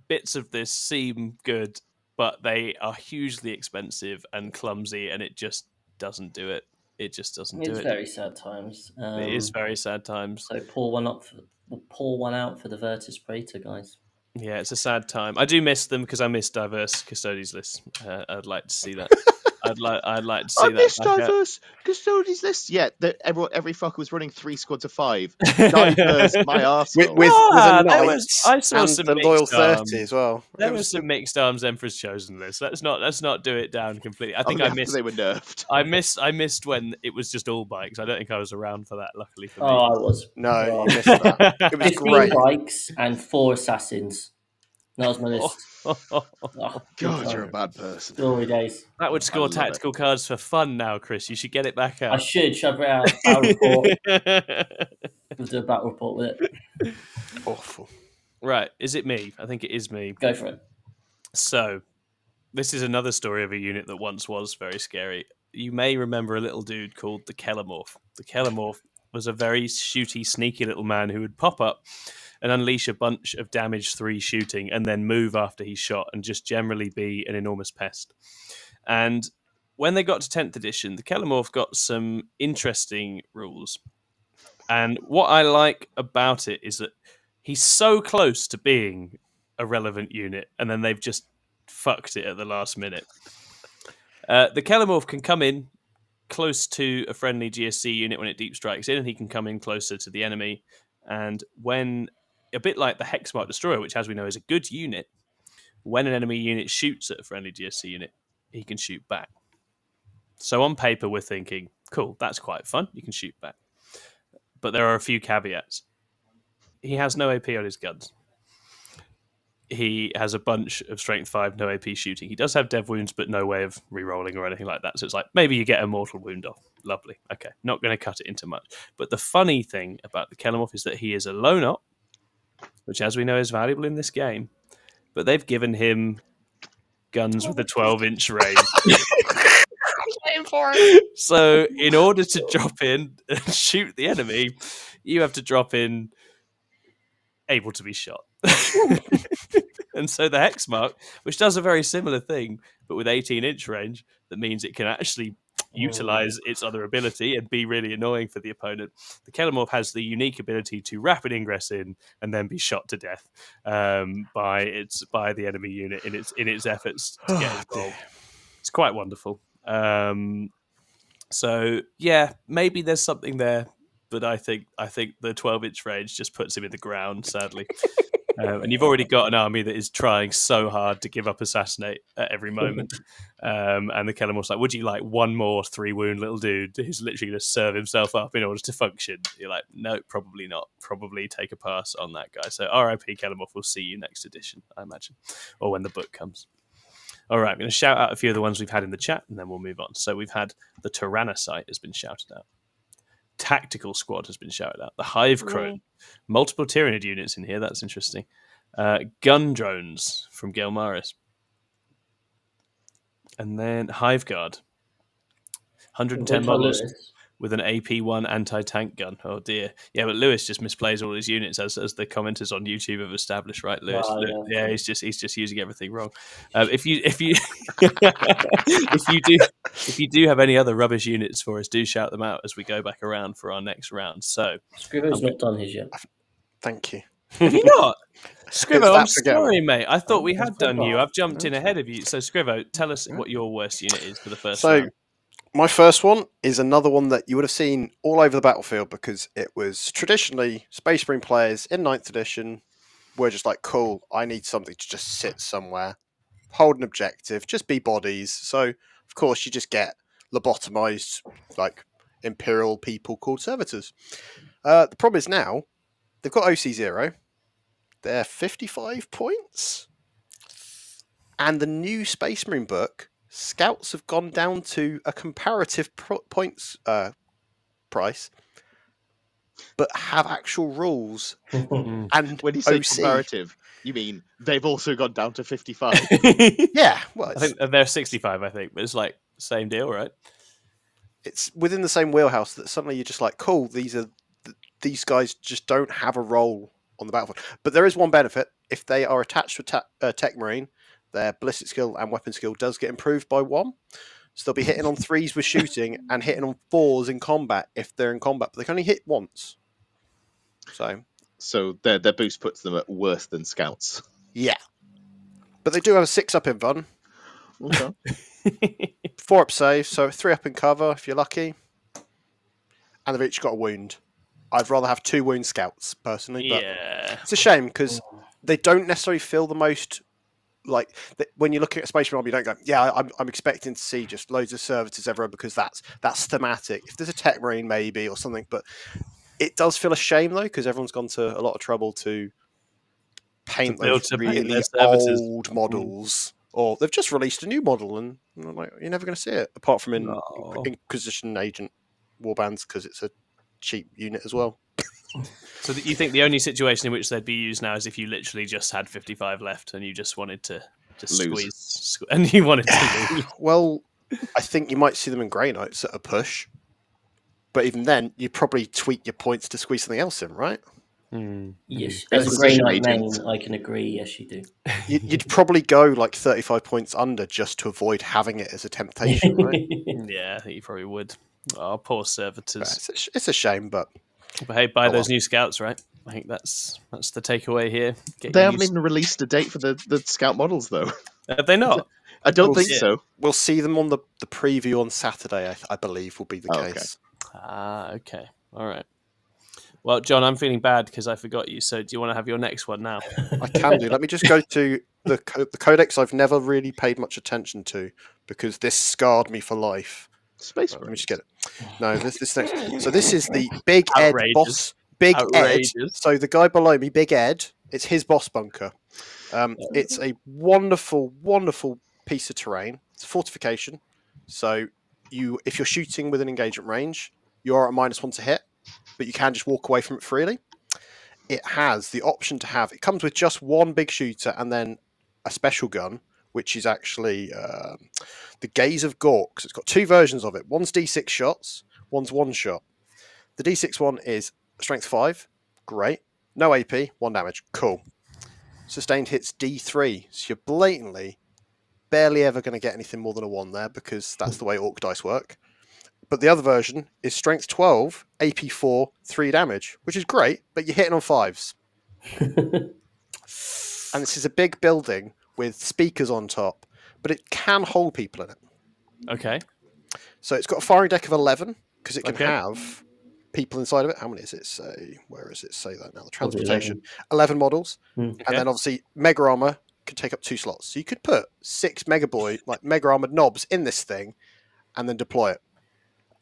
Bits of this seem good, but they are hugely expensive and clumsy, and it just doesn't do it. It just doesn't do it. It's very sad times. It is very sad times. So pour one out for the Virtus Praetor guys. Yeah, it's a sad time. I do miss them because I miss diverse Custodes lists. I'd like to see that. I'd like to see that. I miss diverse Custodes lists. Yeah, every fucker was running 3 squads of 5. Diverse, my arsehole. With a knight I saw and some the loyal 30 as well. There was some mixed arms Emperor's Chosen list. Let's not do it down completely. I think I missed. They were nerfed. I missed when it was just all bikes. I don't think I was around for that. Luckily for me. Oh, I was. No, you missed that. It was 15 great. bikes and 4 assassins. That was my list. God, you're a bad person. Glory days. That would score tactical cards for fun now, Chris. You should get it back out. I should shove it out. Battle report. We'll do a battle report with it. Awful. Right, is it me? I think it is me. Go for it. So, This is another story of a unit that once was very scary. You may remember a little dude called the Kellor. The Kellor was a very shooty, sneaky little man who would pop up and unleash a bunch of damage 3 shooting and then move after he's shot and just generally be an enormous pest. And when they got to 10th edition, the Kellor got some interesting rules. And what I like about it is that he's so close to being a relevant unit, and then they've just fucked it at the last minute. The Kellor can come in close to a friendly GSC unit when it deep strikes in, and he can come in closer to the enemy. And when, a bit like the Hexmark Destroyer, which as we know is a good unit, when an enemy unit shoots at a friendly GSC unit, he can shoot back. So on paper, we're thinking, cool, that's quite fun. You can shoot back. But there are a few caveats. He has no AP on his guns. He has a bunch of strength 5, no AP shooting. He does have dev wounds, but no way of re-rolling or anything like that. So it's like, maybe you get a mortal wound off. Lovely. Okay, not going to cut it into much. But the funny thing about the Kellor is that he is a lone op, which as we know is valuable in this game. But they've given him guns with a 12-inch range. For it. So in order to drop in and shoot the enemy, you have to drop in able to be shot. And so the Hexmark, which does a very similar thing, but with 18-inch range, that means it can actually utilize its other ability and be really annoying for the opponent. The Kellor has the unique ability to rapid ingress in and then be shot to death by the enemy unit in its efforts to get involved. It's quite wonderful. So yeah, maybe there's something there, but I think the 12-inch range just puts him in the ground, sadly. And you've already got an army that is trying so hard to give up assassinate at every moment. And the Kellor's like, would you like one more 3-wound little dude who's literally going to serve himself up in order to function? You're like, no, probably not. Probably take a pass on that guy. So RIP Kellor, we'll see you next edition, I imagine, or when the book comes. All right, I'm going to shout out a few of the ones we've had in the chat, and then we'll move on. So we've had the Tyrannocyte has been shouted out. Tactical Squad has been shouted out. The Hive Crone. Multiple Tyranid units in here. That's interesting. Gun Drones from Gail Maris. And then Hive Guard. 110 models with an AP1 anti-tank gun. Oh dear. Yeah, but Lewis just misplays all his units as the commenters on YouTube have established, right, Lewis? Wow, yeah, he's just using everything wrong. If you if you do have any other rubbish units for us, do shout them out as we go back around for our next round. So Scrivo's not done his yet. Thank you. Have you not? Scrivo, I'm sorry, mate. I thought we had done you. I've jumped in ahead of you. So Scrivo, tell us what your worst unit is for the first round. My first one is another one that you would have seen all over the battlefield because it was traditionally Space Marine players in 9th edition were just like, cool, I need something to just sit somewhere, hold an objective, just be bodies. So, of course, you just get lobotomized, like, Imperial people called servitors. The problem is now, they've got OC0. They're 55 points. And the new Space Marine book, Scouts have gone down to a comparative points price, but have actual rules. And when you say comparative, you mean they've also gone down to 55? Yeah, well, I think they're 65. I think, but it's like same deal, right? It's within the same wheelhouse that suddenly you're just like, cool. These guys just don't have a role on the battlefield. But there is one benefit: if they are attached to Tech Marine, their ballistic skill and weapon skill does get improved by 1. So they'll be hitting on 3s with shooting and hitting on 4s in combat if they're in combat, but they can only hit once. So their boost puts them at worse than Scouts. Yeah. But they do have a 6-up in Fun. Okay. 4-up save, so 3-up in cover if you're lucky. And they've each got a wound. I'd rather have 2 wound Scouts, personally. But yeah. It's a shame because they don't necessarily feel the most... Like when you're looking at Space Marine, you don't go, yeah, I'm expecting to see just loads of servitors everywhere because that's thematic. If there's a Tech Marine maybe or something, but it does feel a shame though because everyone's gone to a lot of trouble to paint those really old models, or they've just released a new model and like, you're never going to see it apart from in Inquisition Agent Warbands because it's a cheap unit as well. So you think the only situation in which they'd be used now is if you literally just had 55 left and you just wanted to just squeeze, and you wanted to lose. Well, I think you might see them in Grey Knights at a push, but even then, you probably tweak your points to squeeze something else in, right? Yes, as a Grey Knight main, I can agree. Yes, you do. You'd probably go like 35 points under just to avoid having it as a temptation, right? Yeah, I think you probably would. Oh, poor servitors. It's a shame, but hey, buy those new scouts, right? I think that's the takeaway here. They haven't even released a date for the scout models, though. Have they not? I don't think so. We'll see them on the preview on Saturday, I believe, will be the case. Okay. All right. Well, John, I'm feeling bad because I forgot you. So do you want to have your next one now? I can do. Let me just go to the codex I've never really paid much attention to because this scarred me for life. Space. Let me just get it. No, this next. So this is the Big Ed boss. Big Ed. So the guy below me, Big Ed, it's his boss bunker. It's a wonderful, wonderful piece of terrain. It's a fortification. So if you're shooting with an engagement range, you're at -1 to hit, but you can just walk away from it freely. It has the option to have. It comes with just one big shooter and then a special gun, which is actually the Gaze of Gorks. It's got 2 versions of it. One's D6 shots, one's 1 shot. The D6 one is strength 5, great. No AP, 1 damage, cool. Sustained hits D3, so you're blatantly barely ever going to get anything more than a 1 there because that's the way Orc dice work. But the other version is strength 12, AP 4, 3 damage, which is great, but you're hitting on 5s. And this is a big building with speakers on top, but it can hold people in it. Okay. So it's got a firing deck of 11 because it can have people inside of it. How many does it say? Where does it say that now? The transportation. 11 models. And then obviously Mega Armor can take up 2 slots. So you could put 6 Mega Armored knobs in this thing and then deploy it.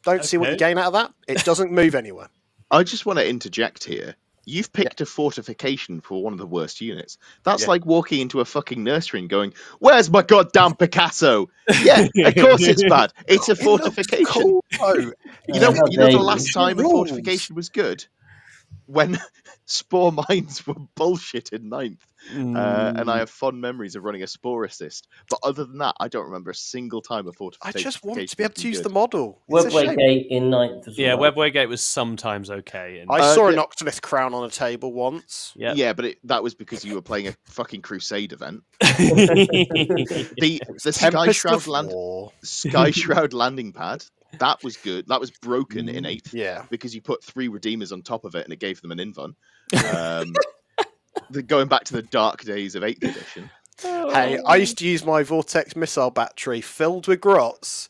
Don't see what you gain out of that. It doesn't move anywhere. I just want to interject here. You've picked a fortification for one of the worst units. That's like walking into a fucking nursery and going, "Where's my goddamn Picasso?" Yeah, of course it's bad. It's a fortification. Cool. You know the last time a fortification was good? When Spore Mines were bullshit in 9th. And I have fond memories of running a Spore Assist. But other than that, I don't remember a single time a fortification. I just want to be able to use the model. Webway Gate in 9th as well. Yeah, Webway Gate was sometimes okay. I saw an Octolith crown on a table once. Yeah, but that was because you were playing a fucking Crusade event. the Sky Shroud landing pad. That was good. That was broken in 8th. Yeah. Because you put 3 Redeemers on top of it and it gave them an invuln. Going back to the dark days of 8th edition. Hey, I used to use my Vortex missile battery filled with grots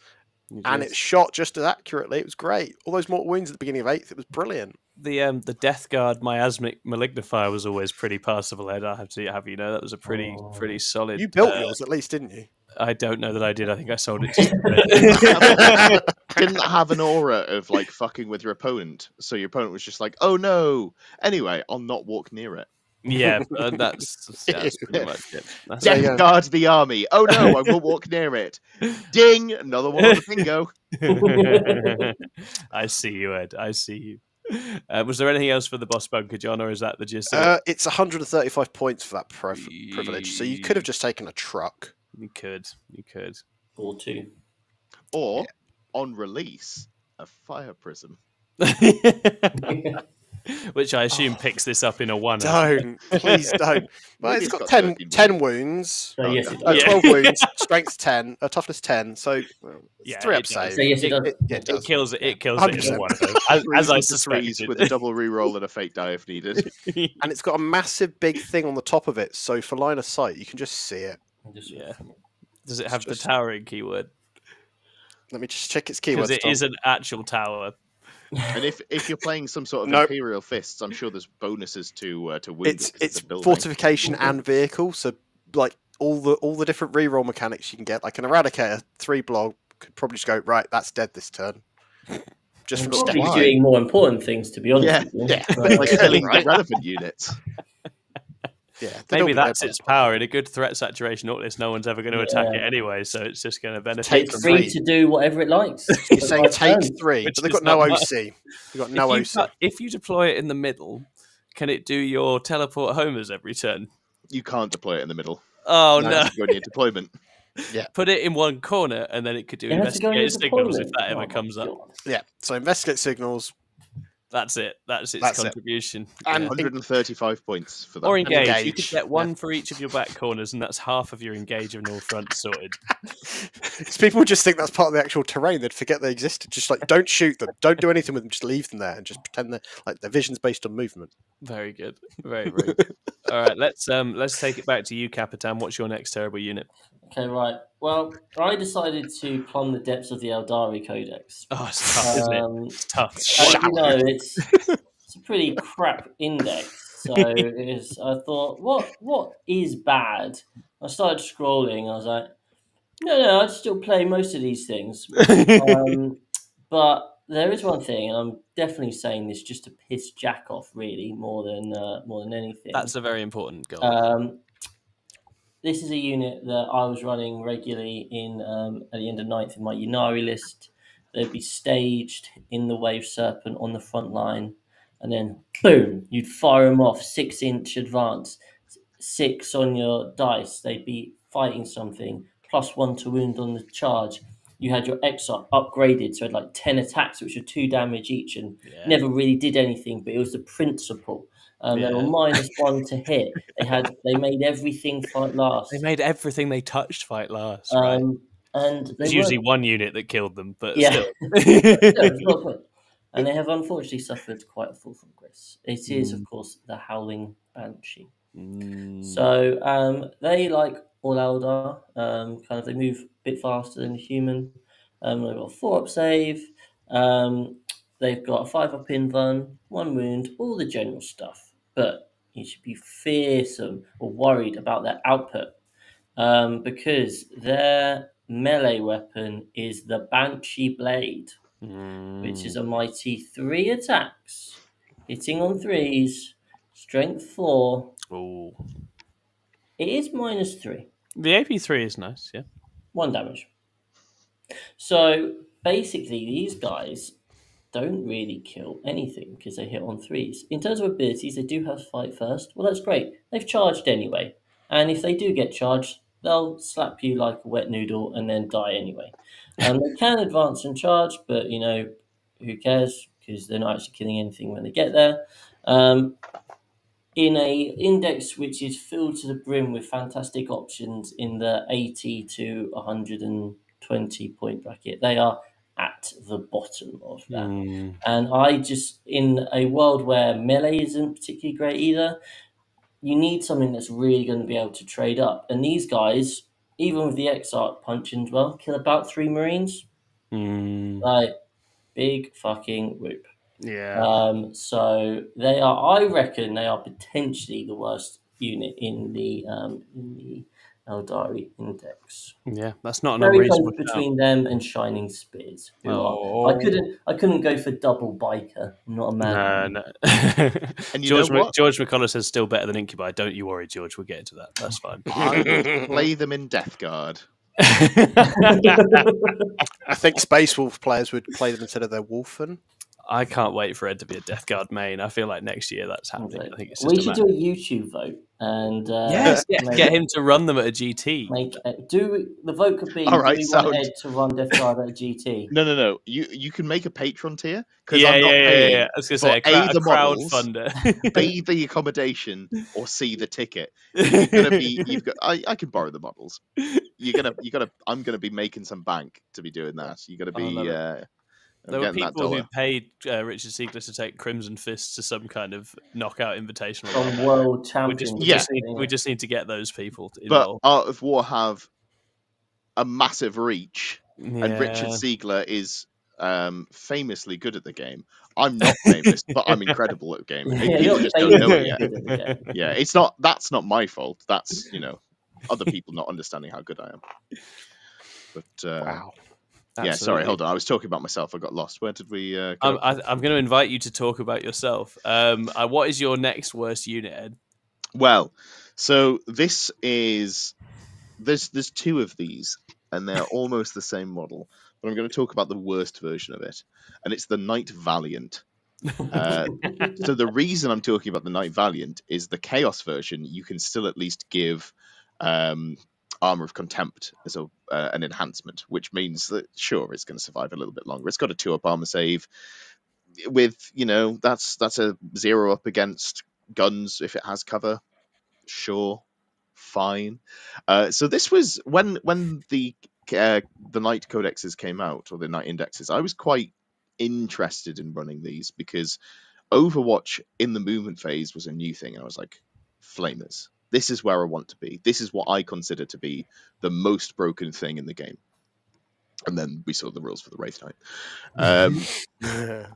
and it shot just as accurately. It was great. All those mortal wounds at the beginning of 8th, it was brilliant. The Death Guard miasmic malignifier was always pretty passable, Ed. I have to have you know that was a pretty solid. You built yours at least, didn't you? I don't know that I did. I think I sold it to Didn't have an aura of like fucking with your opponent, so your opponent was just like, "Oh no!" Anyway, I'll not walk near it. Yeah, that's pretty much it. Death Guard the army. Oh no, I won't walk near it. Ding! Another one on the bingo. I see you, Ed. I see you. Was there anything else for the boss bunker, John, or is that the gist of it? It's 135 points for that privilege, so you could have just taken a truck. You could. Or 2. Or, on release, a fire prism. Which I assume picks this up in a 1. Please don't. Well, it's got 10 wounds. So yes, 12 wounds, strength 10, toughness 10. So it's 3 up save. So yes, it does. It kills it. It kills it in a 1. As I suspected. With a double reroll and a fate die if needed. And it's got a massive big thing on the top of it. So for line of sight, you can just see it. Yeah. Does it have the towering keyword? Let me just check its keywords. Because it is an actual tower. And if you're playing some sort of Imperial Fists, I'm sure there's bonuses to wound. It's fortification and vehicle, so like all the different reroll mechanics you can get. Like an Eradicator 3 block could probably just go right. That's dead this turn. Just from probably doing more important things, to be honest. Yeah. Like killing relevant units. Yeah, maybe that's its power. In a good threat saturation Nautilus, no one's ever going to attack it anyway, so it's just going to benefit. Take 3 to do whatever it likes. You're saying take 3, but they've got no OC. They've got no OC. If you deploy it in the middle, can it do your teleport homers every turn? You can't deploy it in the middle. Oh no! That's going to deployment. Yeah. Put it in one corner, and then it could do investigate signals if that ever comes up. Yeah. So investigate signals. That's it. That's its contribution. And 135 points for that. Or engage. You could get one for each of your back corners, and that's half of your engage and all fronts sorted. People just think that's part of the actual terrain. They'd forget they existed. Just like, don't shoot them. Don't do anything with them. Just leave them there and just pretend that like their vision's based on movement. Very good. Very, very good. All right, let's take it back to you, Capitan. What's your next terrible unit? Okay, right. Well, I decided to plumb the depths of the Eldari Codex. Oh, it's tough, isn't it? It's tough. You know, it's a pretty crap index. So I thought, what is bad? I started scrolling. I was like, no, I'd still play most of these things. But there is one thing, and I'm definitely saying this just to piss Jack off, really, more than anything. That's a very important goal. This is a unit that I was running regularly in at the end of 9th in my Yunari list. They'd be staged in the Wave Serpent on the front line, and then boom, you'd fire them off 6-inch advance, 6 on your dice. They'd be fighting something, +1 to wound on the charge. You had your Exarch upgraded, so it had like 10 attacks, which were 2 damage each, and never really did anything, but it was the principle. They were -1 to hit. They made everything fight last. They made everything they touched fight last. Right? And there's usually one unit that killed them, but still. And they have unfortunately suffered quite a fall from grace. It is, of course, the Howling Banshee. So they, like all Eldar, they move a bit faster than a human. They've got a 4-up save. They've got a 5-up invuln, 1 wound, all the general stuff. But you should be fearsome or worried about their output because their melee weapon is the Banshee Blade, which is a mighty 3 attacks, hitting on 3s, strength 4. Ooh. It is -3. The AP3 is nice, yeah. 1 damage. So basically, these guys don't really kill anything because they hit on 3s. In terms of abilities, they do have fight first. Well, that's great. They've charged anyway. And if they do get charged, they'll slap you like a wet noodle and then die anyway. They can advance and charge, but, who cares? Because they're not actually killing anything when they get there. In a index which is filled to the brim with fantastic options in the 80 to 120 point bracket, they are at the bottom of that. And I just, in a world where melee isn't particularly great either, you need something that's really going to be able to trade up. And these guys, even with the Exarch punching as well, kill about 3 Marines. Like, big fucking whoop. Yeah. So they are, I reckon they are potentially the worst unit in the Eldari Index. Yeah, that's not an very unreasonable close between them and Shining Spears. I couldn't go for double biker. I'm not a man. No. And George McCullough says still better than Incubi. Don't you worry, George. We'll get into that. That's fine. I play them in Death Guard. I think Space Wolf players would play them instead of their Wolfen. I can't wait for Ed to be a Death Guard main. I feel like next year that's happening. I think we should do a YouTube vote and get him to run them at a GT. The vote could be: all right, do we want Ed to run Death Guard at a GT? No. You can make a Patreon tier because I'm not paying. I was going to say a crowdfunder, pay the accommodation or see the ticket. You're gonna be. I can borrow the models. I'm gonna be making some bank to be doing that. You got to be. There were people who paid Richard Siegler to take Crimson Fists to some kind of knockout invitational. From World Champions. We just need to get those people involved. But Art of War have a massive reach, and Richard Siegler is famously good at the game. I'm not famous, but I'm incredible at the game. People just don't know it yet. Yeah, it's not. That's not my fault. That's other people not understanding how good I am. But wow. Absolutely. Yeah, sorry, hold on. I was talking about myself. I got lost. Where did we go? I'm going to invite you to talk about yourself. What is your next worst unit, Ed? Well, so this is... There's 2 of these, and they're almost the same model. But I'm going to talk about the worst version of it. And it's the Knight Valiant. So the reason I'm talking about the Knight Valiant is the Chaos version, you can still at least give Armor of Contempt as an enhancement, which means that sure it's going to survive a little bit longer. It's got a 2-up armor save with, you know, that's a 0 up against guns if it has cover. Sure, fine. So this was when the Knight Codexes came out, or the Knight Indexes. I was quite interested in running these because Overwatch in the movement phase was a new thing, and I was like, Flamers, this is where I want to be. This is what I consider to be the most broken thing in the game. And then we saw the rules for the Wraith Knight,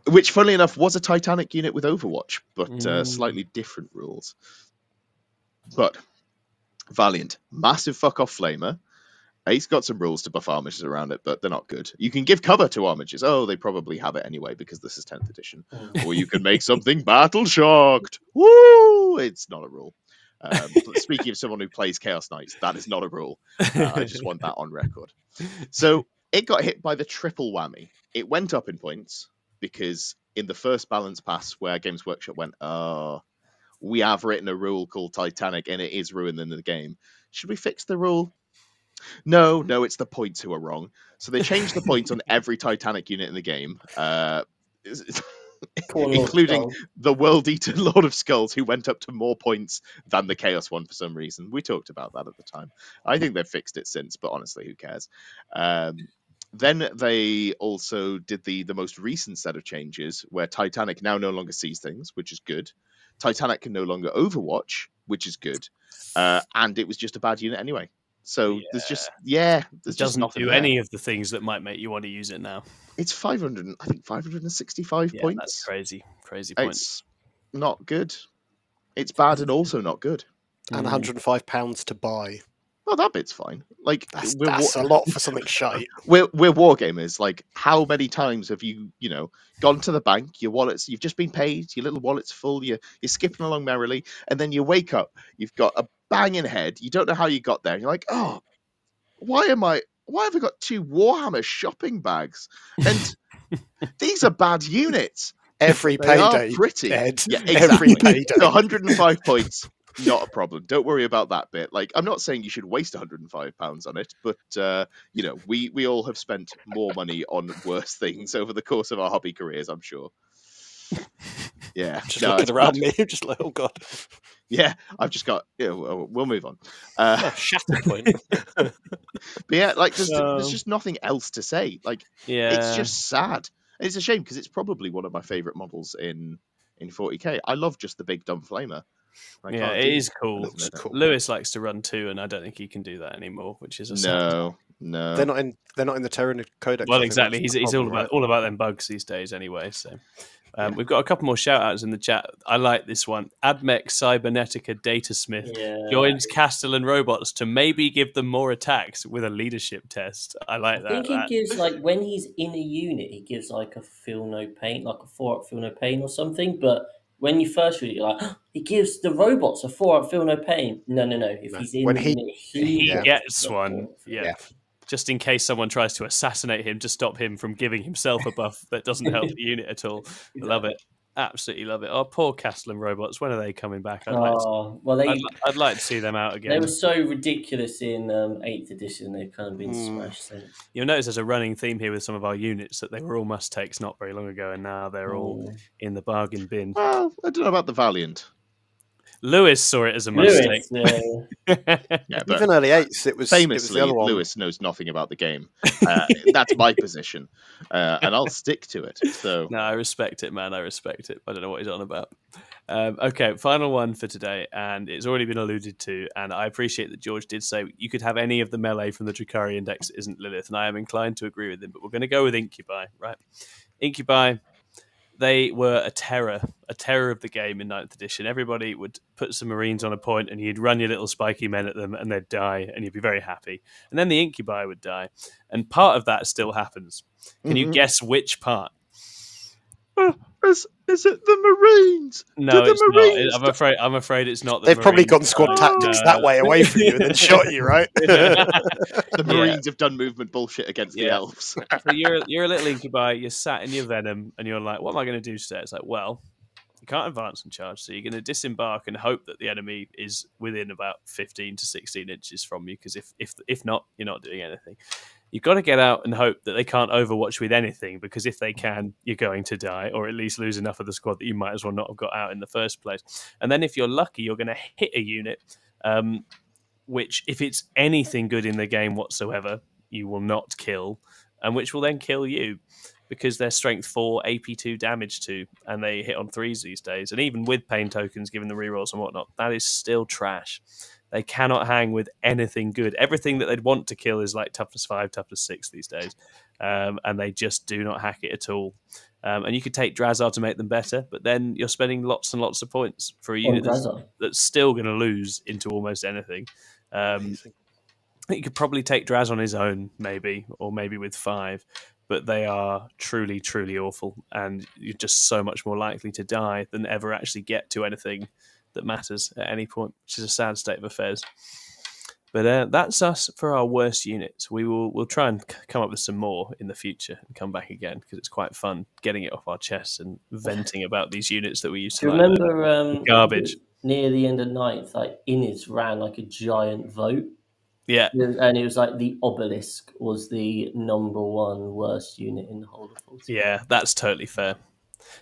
which, funnily enough, was a Titanic unit with Overwatch, but slightly different rules. But Valiant, massive fuck off flamer. He's got some rules to buff armages around it, but they're not good. You can give cover to armages. Oh, they probably have it anyway because this is 10th edition. Or you can make something battle shocked. Woo! It's not a rule. Speaking of someone who plays Chaos Knights, that is not a rule. I just want that on record. So it got hit by the triple whammy. It went up in points because in the first balance pass where Games Workshop went, oh, we have written a rule called Titanic and it is ruining the game. Should we fix the rule? No, it's the points who are wrong. So they changed the points on every Titanic unit in the game, including the World Eater Lord of Skulls, who went up to more points than the Chaos one for some reason. We talked about that at the time. I think they've fixed it since, but honestly, who cares? Then they also did the most recent set of changes where Titanic now no longer sees things, which is good. Titanic can no longer Overwatch, which is good. And it was just a bad unit anyway. So there's just doesn't do any of the things that might make you want to use it now. It's 565 points. That's crazy points. It's not good. It's bad and also not good. And £105 to buy. Well, that bit's fine. Like that's a lot for something shite. We're wargamers. Like, how many times have you gone to the bank? Your wallets, you've just been paid. Your little wallet's full. You're skipping along merrily, and then you wake up. You've got a banging head. You don't know how you got there. And you're like, oh, why have I got 2 Warhammer shopping bags? And these are bad units. Every payday, pretty. Ed. Yeah, exactly. Every payday. 105 points. Not a problem. Don't worry about that bit. Like, I'm not saying you should waste £105 on it, but we all have spent more money on worse things over the course of our hobby careers, I'm sure. Yeah, just looking around me, just like, oh god. Yeah, I've just got. We'll move on. Shatter point. But yeah, like there's just nothing else to say. Like, it's just sad. It's a shame because it's probably one of my favorite models in 40k. I love just the big dumb flamer. Yeah, it is cool. Lewis likes to run 2, and I don't think he can do that anymore, which is a no. They're not in the Terran Codex. Well, exactly. He's all about them bugs these days, anyway. So we've got a couple more shout outs in the chat. I like this one. Admech Cybernetica Datasmith joins Castellan robots to maybe give them more attacks with a leadership test. I like that. I think he gives, like, when he's in a unit, he gives like a feel no pain, like a 4-up feel no pain or something, but when you first read it, you're like, oh, he gives the robots a 4-up feel no pain. No. If he's in the unit, he gets one. Yeah. Just in case someone tries to assassinate him to stop him from giving himself a buff that doesn't help the unit at all. Exactly. Love it. Absolutely love it. Oh, poor Castellan robots. When are they coming back? I'd like to see them out again. They were so ridiculous in 8th edition. They've kind of been smashed since. You'll notice there's a running theme here with some of our units that they were all must-takes not very long ago, and now they're all in the bargain bin. Well, I don't know about the Valiant. Lewis saw it as a mistake. Even early 8s, it was famously. It was the other one. Lewis knows nothing about the game. That's my position, and I'll stick to it. So no, I respect it, man. I respect it. I don't know what he's on about. Okay, final one for today, and it's already been alluded to. And I appreciate that George did say you could have any of the melee from the Drukhari Index that isn't Lilith, and I am inclined to agree with him. But we're going to go with Incubi, right? Incubi. They were a terror of the game in 9th edition. Everybody would put some Marines on a point and you'd run your little spiky men at them and they'd die and you'd be very happy. And then the Incubi would die. And part of that still happens. Can you guess which part? Is it the Marines? No, it's not. I'm afraid it's not. They've probably gone squad tactics that way away from you and then shot you, right? The Marines have done movement bullshit against the elves. So you're a little Incubi. You're sat in your Venom, and you're like, "What am I going to do today?" It's like, well, you can't advance and charge, so you're going to disembark and hope that the enemy is within about 15 to 16 inches from you, because if not, you're not doing anything. You've got to get out and hope that they can't overwatch with anything, because if they can, you're going to die, or at least lose enough of the squad that you might as well not have got out in the first place. And then if you're lucky, you're going to hit a unit, which, if it's anything good in the game whatsoever, you will not kill, and which will then kill you, because they're strength 4, AP 2, damage 2, and they hit on 3s these days. And even with pain tokens, given the rerolls and whatnot, that is still trash. They cannot hang with anything good. Everything that they'd want to kill is like toughness 5, toughness 6 these days. And they just do not hack it at all. And you could take Drazar to make them better, but then you're spending lots and lots of points for a unit that's still going to lose into almost anything. You could probably take Draz on his own, maybe, or maybe with 5. But they are truly, truly awful. And you're just so much more likely to die than ever actually get to anything that matters at any point, which is a sad state of affairs. But that's us for our worst units. We'll try and come up with some more in the future and come back again, because it's quite fun getting it off our chests and venting about these units that we used to like. Remember garbage near the end of night, like Innis ran like a giant vote. Yeah, and it was like the Obelisk was the #1 worst unit in the whole of 40k. Yeah, that's totally fair.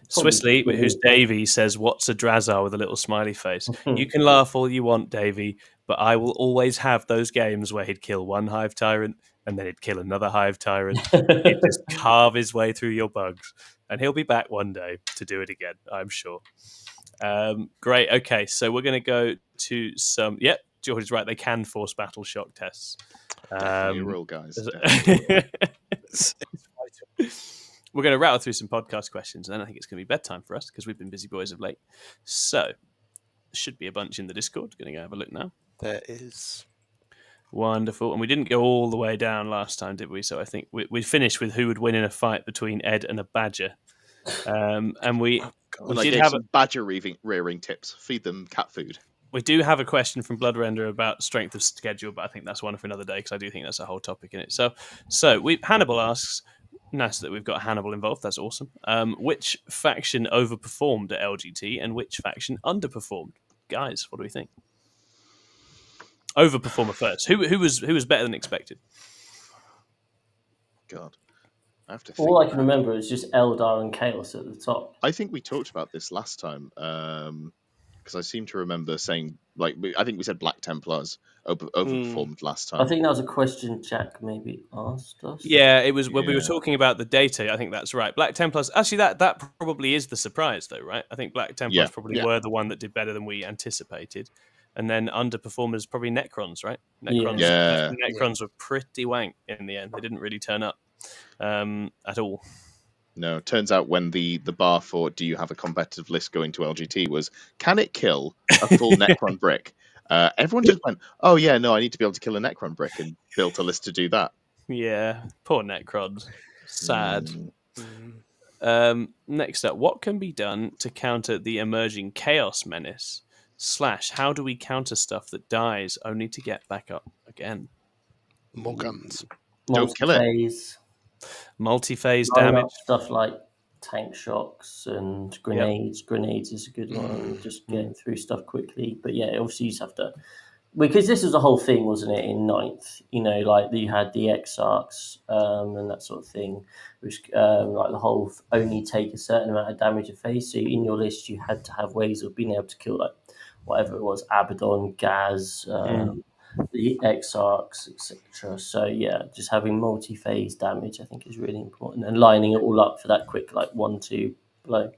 Swissley, who's Davey, says, "What's a Drazar?" with a little smiley face. You can laugh all you want, Davey, but I will always have those games where he'd kill one Hive Tyrant and then he'd kill another Hive Tyrant. He'd just carve his way through your bugs, and he'll be back one day to do it again, I'm sure. Great. Okay, so we're going to go to some... Yep, George is right. They can force battle shock tests. Definitely a rule, guys. We're going to rattle through some podcast questions, and then I think it's going to be bedtime for us, because we've been busy boys of late. So, there should be a bunch in the Discord. Going to go have a look now. There is. Wonderful. And we didn't go all the way down last time, did we? So I think we finished with who would win in a fight between Ed and a badger. And we did have some badger rearing tips. Feed them cat food. We do have a question from Bloodrender about strength of schedule, but I think that's one for another day, because I do think that's a whole topic in it. So Hannibal asks, nice that we've got Hannibal involved, that's awesome. Which faction overperformed at LGT and which faction underperformed? Guys, what do we think? Overperformer first. Who was better than expected? God. I have to think. All I can remember is just Eldar and Chaos at the top. I think we talked about this last time. Because I seem to remember saying, I think we said Black Templars overperformed last time. I think that was a question Jack maybe asked us. Yeah, it was when we were talking about the data. I think that's right. Black Templars, actually, that probably is the surprise, though, right? I think Black Templars probably were the one that did better than we anticipated. And then underperformers, probably Necrons, right? Necrons were pretty wank in the end. They didn't really turn up at all. No, it turns out when the bar for do you have a competitive list going to LGT was, can it kill a full Necron brick? Everyone just went, oh yeah, no, I need to be able to kill a Necron brick, and built a list to do that. Yeah, poor Necrons. Sad. Next up, what can be done to counter the emerging Chaos Menace? / how do we counter stuff that dies only to get back up again? More guns. Don't kill it. Multi-phase damage. Stuff like tank shocks and grenades. Yep. Grenades is a good one. Just getting through stuff quickly. But yeah, obviously you just have to... Because this was the whole thing, wasn't it, in 9th? You know, like you had the Exarchs and that sort of thing, which like the whole only take a certain amount of damage a phase. So in your list, you had to have ways of being able to kill, like, whatever it was, Abaddon, Gaz, the Exarchs, etc. So yeah, just having multi-phase damage, I think, is really important, and lining it all up for that quick, like 1-2 blow.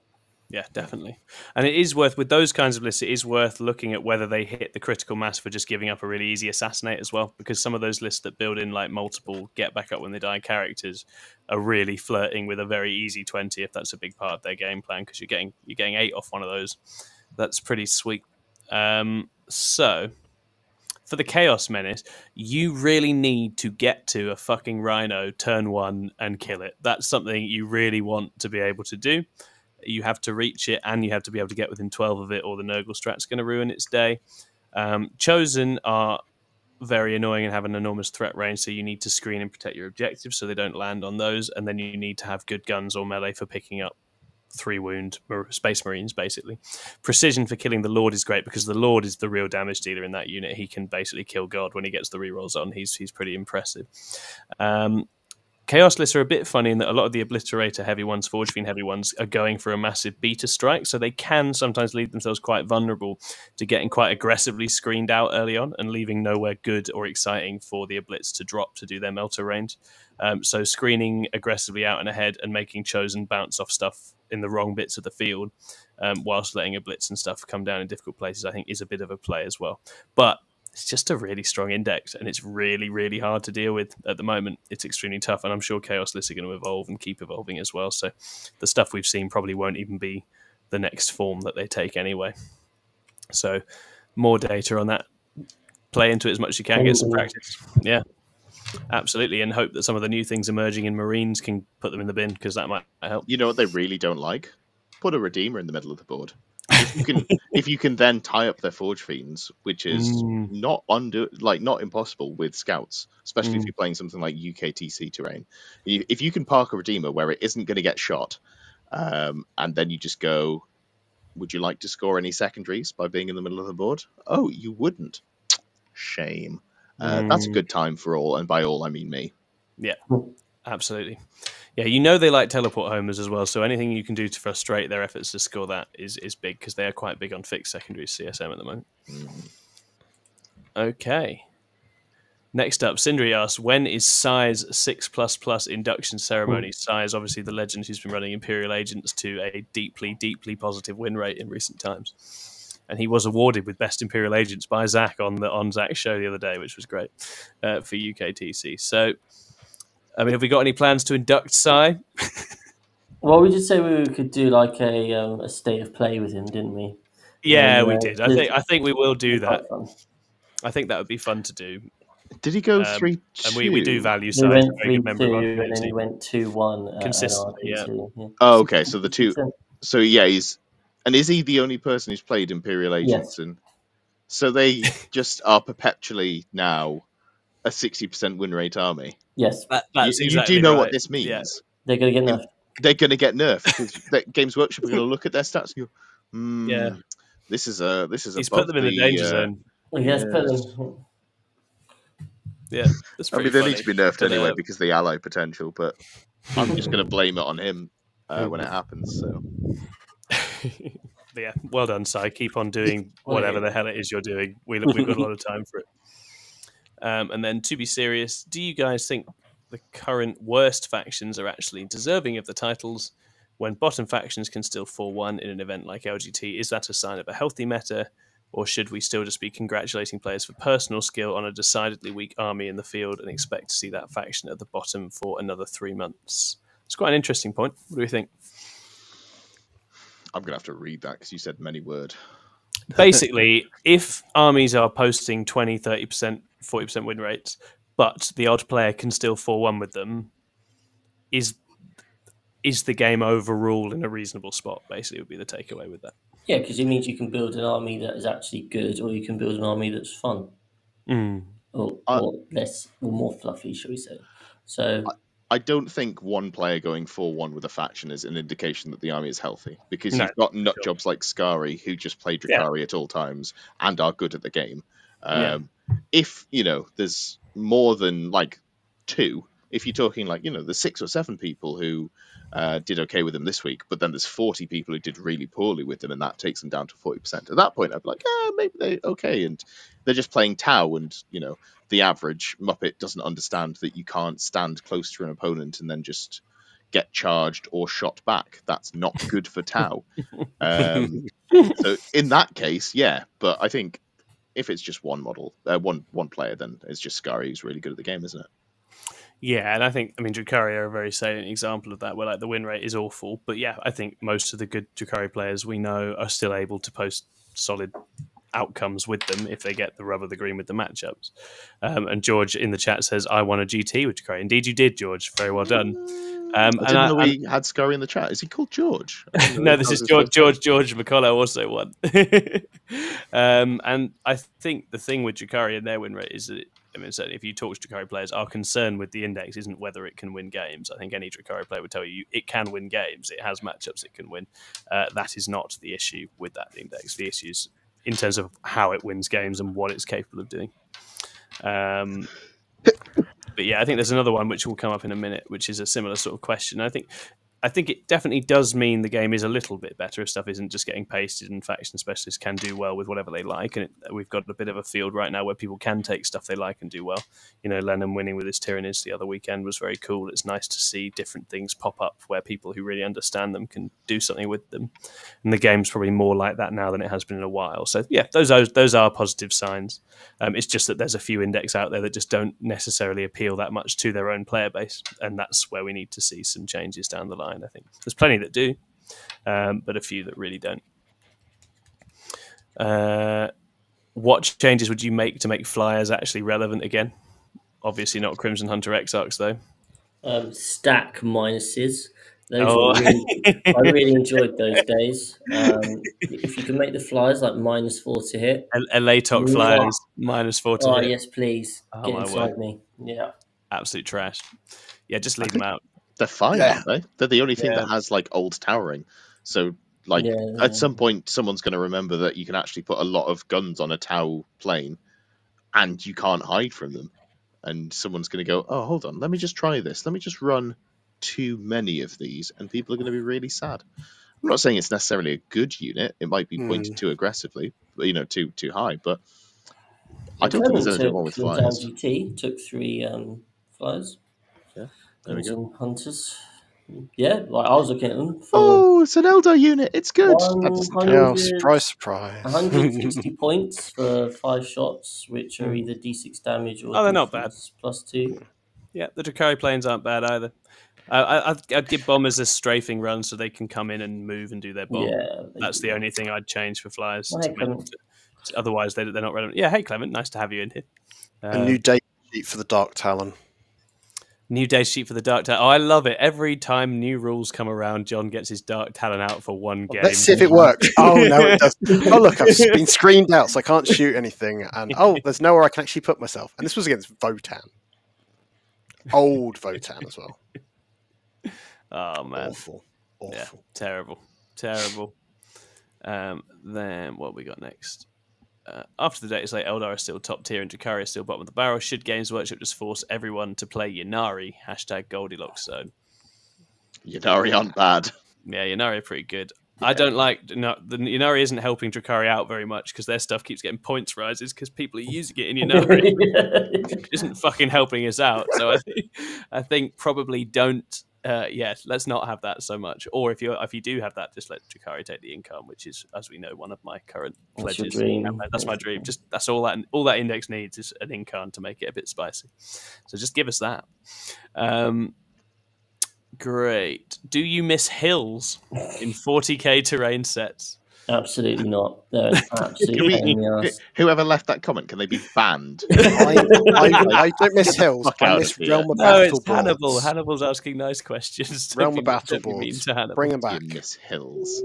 Yeah, definitely. And it is worth, with those kinds of lists, it is worth looking at whether they hit the critical mass for just giving up a really easy assassinate as well, because some of those lists that build in like multiple get back up when they die characters are really flirting with a very easy 20 if that's a big part of their game plan, because you're getting 8 off one of those. That's pretty sweet. So for the Chaos Menace, you really need to get to a fucking Rhino turn 1 and kill it. That's something you really want to be able to do. You have to reach it, and you have to be able to get within 12 of it, or the Nurgle strat's going to ruin its day. Chosen are very annoying and have an enormous threat range, so you need to screen and protect your objectives so they don't land on those, and then you need to have good guns or melee for picking up 3 wound Space Marines, basically. Precision for killing the Lord is great because the Lord is the real damage dealer in that unit. He can basically kill God when he gets the rerolls on. He's pretty impressive. Chaos lists are a bit funny in that a lot of the Obliterator heavy ones, Forge Fiend heavy ones, are going for a massive beta strike, so they can sometimes leave themselves quite vulnerable to getting quite aggressively screened out early on and leaving nowhere good or exciting for the Oblits to drop to do their melter range. So screening aggressively out and ahead and making Chosen bounce off stuff in the wrong bits of the field, whilst letting a Blitz and stuff come down in difficult places, I think is a bit of a play as well. But it's just a really strong index, and it's really, really hard to deal with at the moment. It's extremely tough, and I'm sure Chaos lists are going to evolve and keep evolving as well. So the stuff we've seen probably won't even be the next form that they take anyway. So more data on that. Play into it as much as you can, get some practice. Yeah, absolutely, and hope that some of the new things emerging in Marines can put them in the bin, because that might help. You know what they really don't like? Put a Redeemer in the middle of the board. If you can then tie up their Forge Fiends, which is not impossible with Scouts, especially if you're playing something like UKTC terrain. If you can park a Redeemer where it isn't going to get shot, and then you just go, would you like to score any secondaries by being in the middle of the board? Oh, you wouldn't. Shame. That's a good time for all, and by all I mean me. Yeah, absolutely. Yeah, you know they like teleport homers as well, so anything you can do to frustrate their efforts to score that is big, because they are quite big on fixed secondaries CSM at the moment. Okay. Next up, Sindri asks, when is Size 6++ induction ceremony? Size, obviously the legend who's been running Imperial Agents to a deeply, deeply positive win rate in recent times. And he was awarded with Best Imperial Agents by Zach on Zach's show the other day, which was great for UKTC. So, I mean, have we got any plans to induct Sai? Well, we did say we could do like a state of play with him, didn't we? Yeah, we did. I think we will do that. I think that would be fun to do. Did he go 3-2? And we do value Sai. We went 3-2, and then he went 2-1 consistently. Yeah. Oh, okay. So the two. So yeah, is he the only person who's played Imperial Agents? Yes. And so they just are perpetually now a 60% win rate army. Yes, that's you exactly do know right. what this means. Yeah. They're going to get nerfed. They're going to get nerfed because Games Workshop are going to look at their stats and go, yeah, this is He's put them in the danger zone. Yes, put them. Yeah, that's I mean, they need to be nerfed anyway because of the ally potential, but I'm just going to blame it on him when it happens. So. Yeah, well done, Si. Keep on doing whatever the hell it is you're doing. We've got a lot of time for it. And then, to be serious, do you guys think the current worst factions are actually deserving of the titles when bottom factions can still 4-1 in an event like LGT? Is that a sign of a healthy meta, or should we still just be congratulating players for personal skill on a decidedly weak army in the field and expect to see that faction at the bottom for another 3 months? It's quite an interesting point. What do you think? I'm going to have to read that because you said many word. Basically, if armies are posting 20, 30%, 40% win rates, but the odd player can still 4-1 with them, is the game overall in a reasonable spot? Basically, would be the takeaway with that. Yeah, because it means you can build an army that is actually good, or you can build an army that's fun, or less, or more fluffy, shall we say? So I don't think one player going 4-1 with a faction is an indication that the army is healthy, because you've got nut jobs like Skari who just play Drakari at all times and are good at the game. If there's more than like 2, if you're talking like there's 6 or 7 people who did okay with them this week, but then there's 40 people who did really poorly with them, and that takes them down to 40%. At that point, I'd be like, maybe they're okay, and they're just playing Tau, and the average Muppet doesn't understand that you can't stand close to an opponent and then just get charged or shot back. That's not good for Tau. So in that case, yeah, but I think if it's just one model, one player, then it's just Skari who's really good at the game, isn't it? Yeah, and I think, Drakari are a very salient example of that, where like the win rate is awful. But yeah, I think most of the good Drakari players we know are still able to post solid outcomes with them if they get the rub of the green with the matchups. And George in the chat says, I won a GT with Drakari. Indeed you did, George. Very well done. I didn't know we had Skari in the chat. Is he called George? No, this is George McCullough also won. And I think the thing with Drakari and their win rate is that I mean, certainly if you talk to Drukhari players, our concern with the index isn't whether it can win games. I think any Drukhari player would tell you it can win games. It has matchups it can win. That is not the issue with that index. The issue is in terms of how it wins games and what it's capable of doing. But yeah, I think there's another one which will come up in a minute, which is a similar sort of question. I think it definitely does mean the game is a little bit better if stuff isn't just getting pasted, and faction specialists can do well with whatever they like. And we've got a bit of a field right now where people can take stuff they like and do well. You know, Lennon winning with his Tyranids the other weekend was very cool. It's nice to see different things pop up where people who really understand them can do something with them. And the game's probably more like that now than it has been in a while. So yeah, those are positive signs. It's just that there's a few index out there that just don't necessarily appeal that much to their own player base. And that's where we need to see some changes down the line. I think there's plenty that do, but a few that really don't. What changes would you make to make flyers actually relevant again? Obviously not Crimson Hunter Exarchs though. Stack minuses. Those were I really enjoyed those days. If you can make the flyers like -4 to hit. Elatok flyers, -4 to hit. Oh yes, please. Get inside me. Yeah. Absolute trash. Yeah, just leave them out. They're fine, aren't they? They're the only thing that has like old towering. So like at some point someone's going to remember that you can actually put a lot of guns on a Tau plane and you can't hide from them. And someone's going to go, oh, hold on, let me just try this. Let me just run too many of these, and people are going to be really sad. I'm not saying it's necessarily a good unit. It might be pointed too aggressively, you know, too high, but I don't think there's anything wrong with flyers. GT took 3 flyers. Yeah. There we go. Hunters. Yeah, like I was looking at them. Oh, it's an Eldar unit. It's good. Surprise, surprise. 160 points for 5 shots, which are either D6 damage or they're not bad. +2. Yeah, the Drukhari planes aren't bad either. I'd give bombers a strafing run so they can come in and move and do their bomb. Yeah, that's the only thing I'd change for flyers. Otherwise, they're not relevant. Yeah, hey Clement, nice to have you in here. A new date sheet for the Dark Talon. New day sheet for the Dark Talon. Oh, I love it. Every time new rules come around, John gets his Dark Talon out for one game. Let's see if it works. Oh, no, it does. Oh, look, I've been screened out, so I can't shoot anything. And, there's nowhere I can actually put myself. And this was against Votan. Old Votan as well. Oh, man. Awful. Yeah, terrible. Then what we got next? After the date, it's like Eldar are still top tier and Drukhari is still bottom of the barrel. Should Games Workshop just force everyone to play Ynnari? #Goldilocks Zone. Ynnari aren't bad. Yeah, Ynnari are pretty good. Yeah. I don't like... No, the Ynnari isn't helping Drukhari out very much because their stuff keeps getting points rises because people are using it in Ynnari. It isn't fucking helping us out. So I think probably don't... let's not have that so much. Or if you do have that, just let Drukhari take the income, which is, as we know, one of my current pledges. That's my dream. Just that's all that index needs is an income to make it a bit spicy. So just give us that. Great. Do you miss hills in 40k terrain sets? Absolutely not. No, absolutely. Whoever left that comment, can they be banned? I don't miss hills. I miss Realm of Battle boards. Hannibal. Hannibal's asking nice questions. Realm of Battle boards. Bring them back. You miss hills.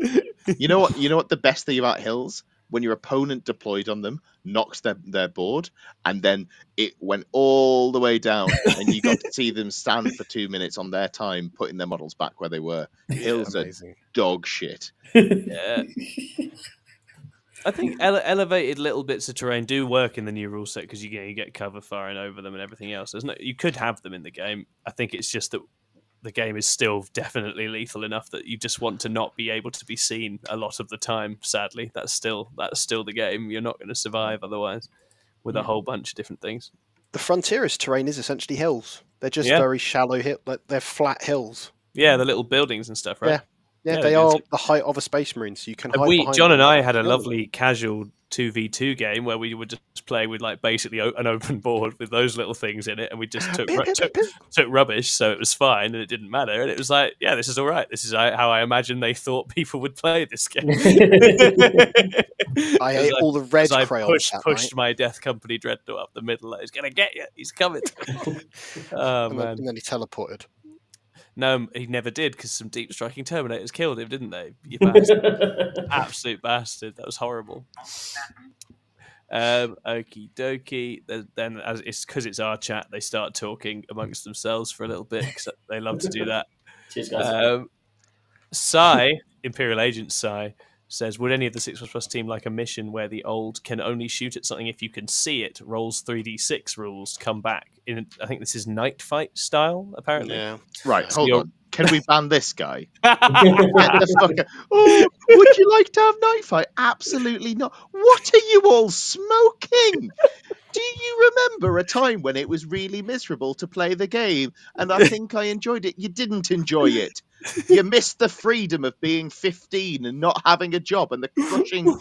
You know what? The best thing about hills, when your opponent deployed on them, knocks their board, and then it went all the way down, and you got to see them stand for 2 minutes on their time, putting their models back where they were. Hills are dog shit. Yeah. I think elevated little bits of terrain do work in the new rule set because you get cover firing over them and everything else. You could have them in the game. I think it's just that the game is still definitely lethal enough that you just want to not be able to be seen a lot of the time. Sadly, that's still the game. You're not going to survive otherwise with a whole bunch of different things. The Frontierist terrain is essentially hills. They're just very shallow they're flat hills. Yeah, the little buildings and stuff, right? Yeah, they are the height of a Space Marine, so you can hide behind John and I had a lovely casual 2v2 game where we would just play with basically an open board with those little things in it, and we just took rubbish, so it was fine and it didn't matter, and it was like, yeah, this is all right. This is how I imagine they thought people would play this game. I ate all the red crayons. I pushed my Death Company Dreadnought up the middle. He's gonna get you. He's coming. Oh man! And then he teleported. No, he never did because some deep striking Terminators killed him, didn't they? You bastard. Absolute bastard. That was horrible. Okie dokie. Then, as it's because it's our chat, they start talking amongst themselves for a little bit because they love to do that. Cheers, guys. Sai, Imperial Agent Sai, says, would any of the 6++ team like a mission where the old can only shoot at something if you can see it, rolls 3d6 rules come back? I think this is Night Fight style, apparently. Yeah. Right, hold on. Can we ban this guy? Get the fuck out. Oh, would you like to have Night Fight? Absolutely not. What are you all smoking? Do you remember a time when it was really miserable to play the game? And I think I enjoyed it. You didn't enjoy it. You missed the freedom of being 15 and not having a job and the crushing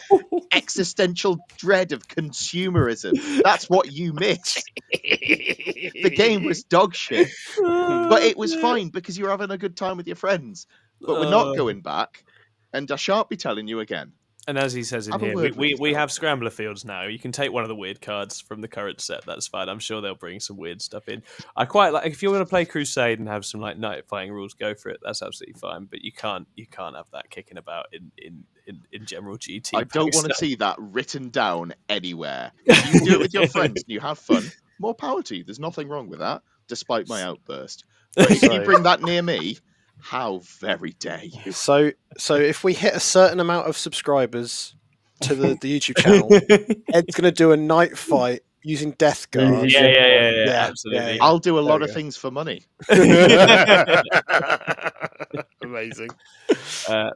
existential dread of consumerism. That's what you missed. The game was dog shit. But it was fine because you were having a good time with your friends. But we're not going back. And I shan't be telling you again. And as he says in here, we have Scrambler Fields now. You can take one of the weird cards from the current set. That's fine. I'm sure they'll bring some weird stuff in. I quite like if you're going to play Crusade and have some like night fighting rules, go for it. That's absolutely fine. But you can't have that kicking about in general GT. I don't want to see that written down anywhere. If you do it with your friends and you have fun, more power to you. There's nothing wrong with that, despite my outburst. But if you bring that near me, how very dare you? So if we hit a certain amount of subscribers to the YouTube channel, Ed's going to do a night fight using Death Guard. Yeah, absolutely. I'll do a lot of things for money. Amazing.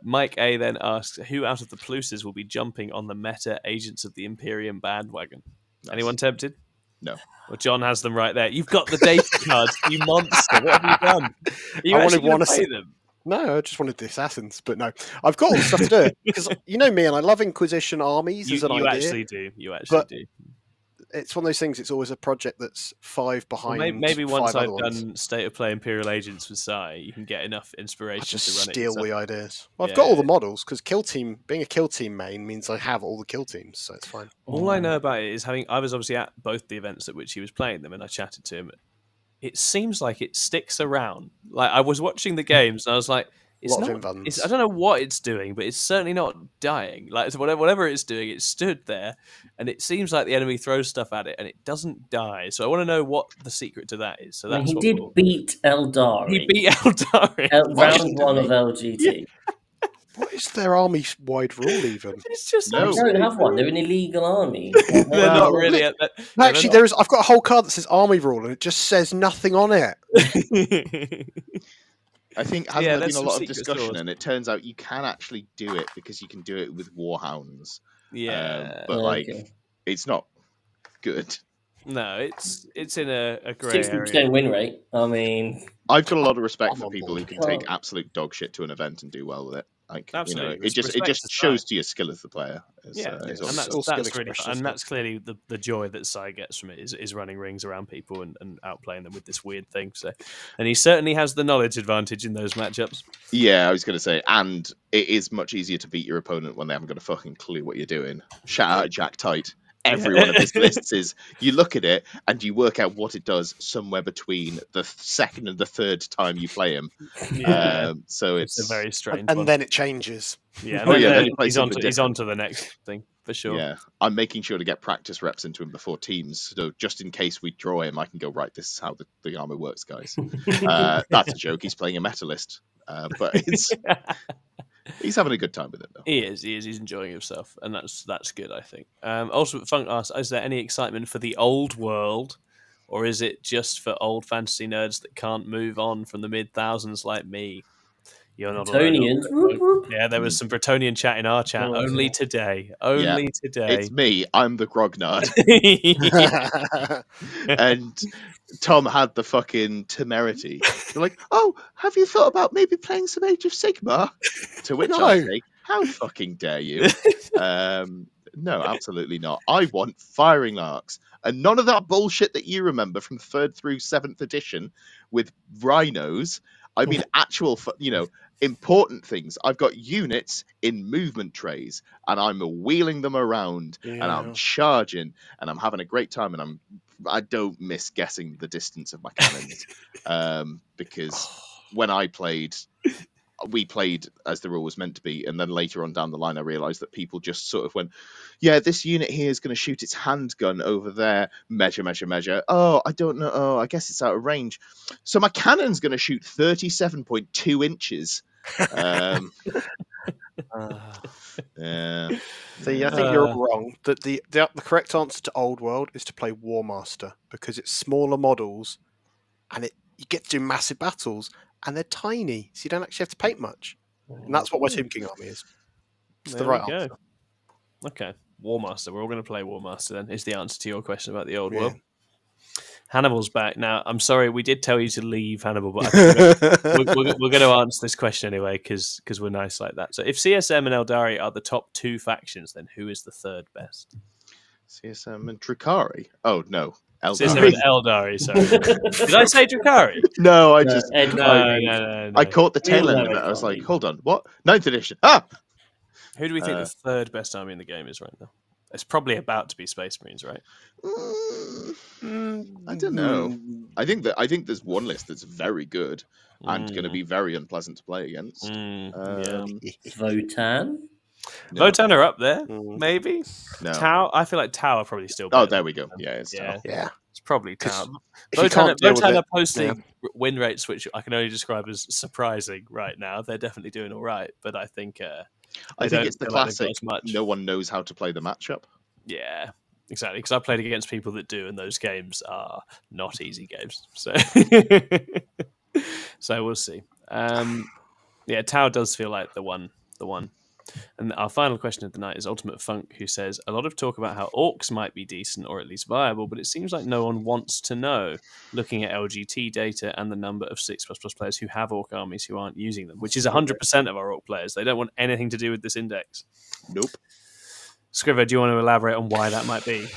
Mike A then asks, who out of the Pluses will be jumping on the meta Agents of the Imperium bandwagon? Nice. Anyone tempted? No. Well, John has them right there. You've got the data cards, you monster. What have you done? Are you actually going to play them? No, I just wanted the assassins, but no. I've got all the stuff to do. Because you know me, and I love Inquisition armies as an idea. You actually do. It's one of those things, it's always a project that's 5 behind. Well, maybe once I've ones. done State of Play Imperial Agents with Sai, you can get enough inspiration to run steal it. the ideas. Well, I've got all the models, because being a kill team main means I have all the kill teams, so it's fine. All I know about it is I was obviously at both the events at which he was playing them, and I chatted to him. It seems like it sticks around. Like, I was watching the games, and I was like, I don't know what it's doing, but it's certainly not dying. Like, whatever it's doing, it stood there, and it seems like the enemy throws stuff at it, and it doesn't die. So I want to know what the secret to that is. So that's he did beat Eldari. He beat Eldari. Round 1 of LGT. Yeah. What is their army-wide rule, even? It's just they don't have one. They're an illegal army. They're not really. Actually, I've got a whole card that says army rule, and it just says nothing on it. I think there been a lot of discussion, and it turns out you can actually do it because you can do it with Warhounds. Yeah, but it's not good. No, it's in a grey 60% win rate. I mean, I've got a lot of respect for people who can take absolute dog shit to an event and do well with it. Like, absolutely, it just shows to your skill as the player. That's really fun. And that's clearly the joy that Sai gets from it is running rings around people and outplaying them with this weird thing. So, and he certainly has the knowledge advantage in those matchups. Yeah, I was going to say, and it is much easier to beat your opponent when they haven't got a fucking clue what you're doing. Shout out Jack Tight. Every one of his lists is, you look at it and you work out what it does somewhere between the second and the third time you play him. Yeah. So it's a very strange and one. then it changes. Yeah, then he's on to the next thing, for sure. Yeah, I'm making sure to get practice reps into him before teams, so just in case we draw him, I can go, right, this is how the armor works, guys. That's a joke. He's playing a meta list. But it's... He's having a good time with it, though. He is. He's enjoying himself, and that's good, I think. Also, Funk asks, is there any excitement for the old world, or is it just for old fantasy nerds that can't move on from the mid-thousands like me? You're not Bretonians. Yeah, there was some Bretonian chat in our chat. Only today. Today. It's me. I'm the grognard. And Tom had the fucking temerity. You're like, oh, have you thought about maybe playing some Age of Sigmar? To which I say, how fucking dare you? No, absolutely not. I want firing larks. And none of that bullshit that you remember from 3rd through 7th edition with rhinos. I mean, actual, important things. I've got units in movement trays, and I'm wheeling them around, and I'm charging, and I'm having a great time, and I don't miss guessing the distance of my cannons, because when I played, we played as the rule was meant to be, and then later on down the line I realized that people just sort of went, yeah, this unit here is going to shoot its handgun over there, measure, oh, I don't know, oh, I guess it's out of range, so my cannon's going to shoot 37.2 inches. Yeah. See, I think you're wrong. That the correct answer to Old World is to play War Master, because it's smaller models, and you get to do massive battles, and they're tiny, so you don't actually have to paint much. And that's what my Tomb King army is. It's the right answer. Okay, War Master. We're all going to play War Master then, is the answer to your question about the Old World. Hannibal's back. Now, I'm sorry, we did tell you to leave, Hannibal, but we're going to answer this question anyway, because we're nice like that. So if CSM and Eldari are the top 2 factions, then who is the third best? CSM and Drukhari? Oh, no. Eldari. CSM and Eldari, sorry. Did I say Drukhari? No, I just... No. I caught the tail end of it. I was like, hold on, what? 9th edition. Ah! Who do we think the third best army in the game is right now? It's probably about to be Space Marines, right? I don't know. I think there's one list that's very good and going to be very unpleasant to play against. Votan? No. Votan are up there, maybe. No. Tau. I feel like Tau are probably still better. Oh, there we go. Yeah, it's Tau. Yeah. It's probably Tau. Votan are posting win rates, which I can only describe as surprising right now. They're definitely doing all right, but I think it's the classic. No one knows how to play the matchup. Yeah, exactly. Because I played against people that do, and those games are not easy games. So, so we'll see. Yeah, Tau does feel like the one. And our final question of the night is Ultimate Funk, who says, a lot of talk about how orcs might be decent or at least viable, but it seems like no one wants to know, looking at LGT data and the number of 6++ players who have orc armies who aren't using them, which is 100% of our orc players. They don't want anything to do with this index. Nope. Scriver, do you want to elaborate on why that might be?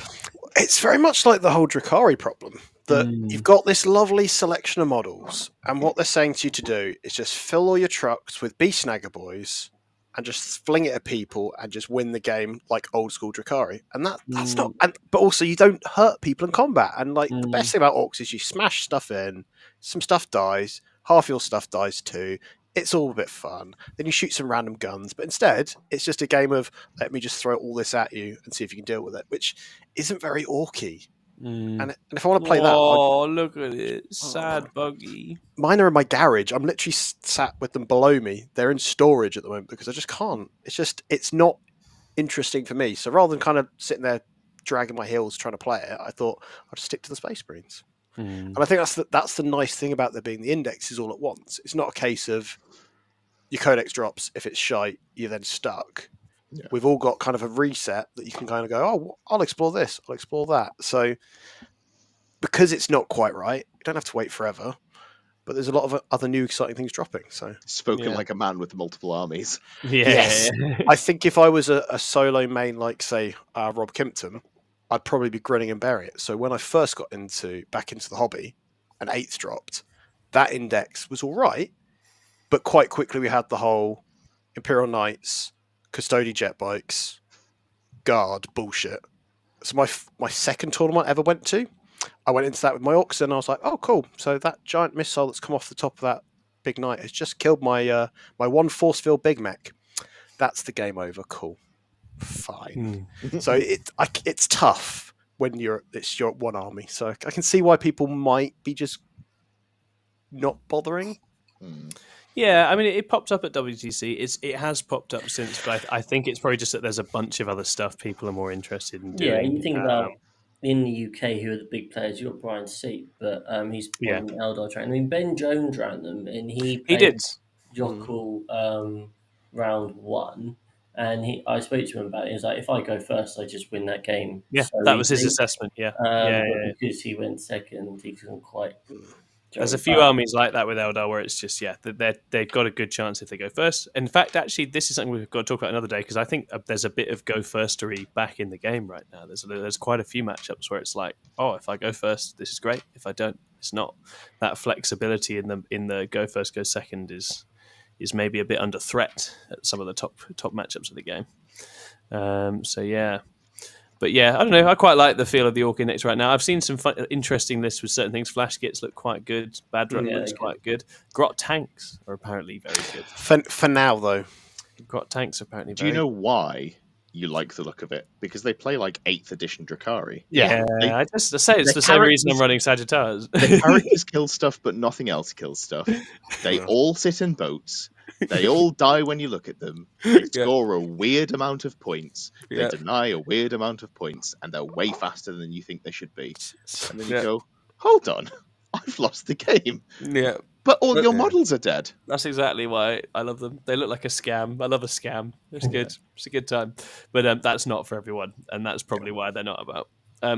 It's very much like the whole Drukhari problem, that you've got this lovely selection of models, and what they're saying to you to do is just fill all your trucks with Beast Snagger boys and just fling it at people and just win the game like old school Drukhari. And that's not... but also, you don't hurt people in combat. And like the best thing about orcs is you smash stuff in, some stuff dies, half your stuff dies too. It's all a bit fun. Then you shoot some random guns. But instead, it's just a game of, let me just throw all this at you and see if you can deal with it, which isn't very orky. And if I want to play that... Oh, look at it. Sad buggy. Mine are in my garage. I'm literally sat with them below me. They're in storage at the moment because I just can't. It's not interesting for me. So rather than kind of sitting there dragging my heels trying to play it, I thought I'd just stick to the Space Marines. And I think that's the nice thing about there being the indexes all at once. It's not a case of your codex drops. If it's shite, you're then stuck. Yeah. We've all got kind of a reset that you can kind of go, oh, I'll explore this, I'll explore that. So because it's not quite right, you don't have to wait forever, but there's a lot of other new exciting things dropping. So spoken like a man with multiple armies. Yes. I think if I was a solo main like, say, Rob Kimpton, I'd probably be grinning and bearing it. So when I first got back into the hobby and 8th dropped, that index was all right, but quite quickly we had the whole Imperial Knights, Custody jet bikes, guard bullshit. So my second tournament I ever went to, I went into that with my orcs and I was like, oh cool. So that giant missile that's come off the top of that big knight has just killed my my one force field big mech. That's the game over. Cool, fine. So it's tough when you're one army. So I can see why people might be just not bothering. Yeah, I mean, it popped up at WTC. It has popped up since, but I think it's probably just that there's a bunch of other stuff people are more interested in doing. Yeah, you think about in the UK who are the big players. You've got Brian Seat, but he's on Eldar train. I mean, Ben Jones ran them, and he did Jockle round 1, and I spoke to him about it. He was like, if I go first, I just win that game. Yeah, so that was his assessment. Yeah, because he went second, he couldn't quite. There's a few armies like that with Eldar where it's just, they've got a good chance if they go first. In fact, actually, this is something we've got to talk about another day because I think there's a bit of go firstery back in the game right now. There's quite a few matchups where it's like, oh, if I go first, this is great. If I don't, it's not. That flexibility in the go first, go second is maybe a bit under threat at some of the top matchups of the game. So yeah. But yeah, I don't know. I quite like the feel of the Orc Index right now. I've seen some interesting lists with certain things. Flash kits look quite good. Bad Run looks quite good. Grot tanks are apparently very good. For now, though. Grot tanks are apparently Do you know why you like the look of it? Because they play like 8th edition Drakari. Yeah, I say it's the same reason I'm running Sagittars. The characters kill stuff, but nothing else kills stuff. They all sit in boats. They all die when you look at them. They score a weird amount of points. They deny a weird amount of points, and they're way faster than you think they should be. And then you go, hold on, I've lost the game. Yeah. But all your models are dead. That's exactly why I love them. They look like a scam. I love a scam. It's good. It's a good time. But that's not for everyone, and that's probably why they're not about.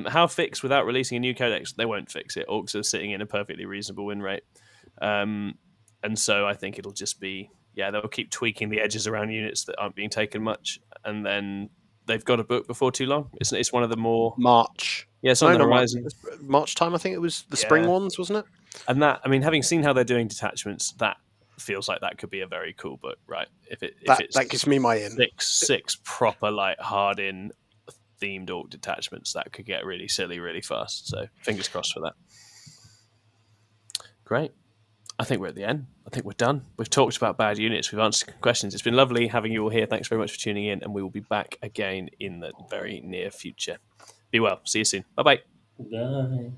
How fix without releasing a new codex? They won't fix it. Orcs are sitting in a perfectly reasonable win rate. And so I think it'll just be... Yeah, they'll keep tweaking the edges around units that aren't being taken much, and then they've got a book before too long. It's one of the more... March. Yeah, it's on the horizon. March time, I think it was the spring ones, wasn't it? And that, I mean, having seen how they're doing detachments, that feels like that could be a very cool book, right? If that gives me my in. Six proper, like, hard-in themed Orc detachments, that could get really silly really fast. So fingers crossed for that. Great. I think we're at the end. I think we're done. We've talked about bad units. We've answered questions. It's been lovely having you all here. Thanks very much for tuning in, and we will be back again in the very near future. Be well. See you soon. Bye-bye. Bye.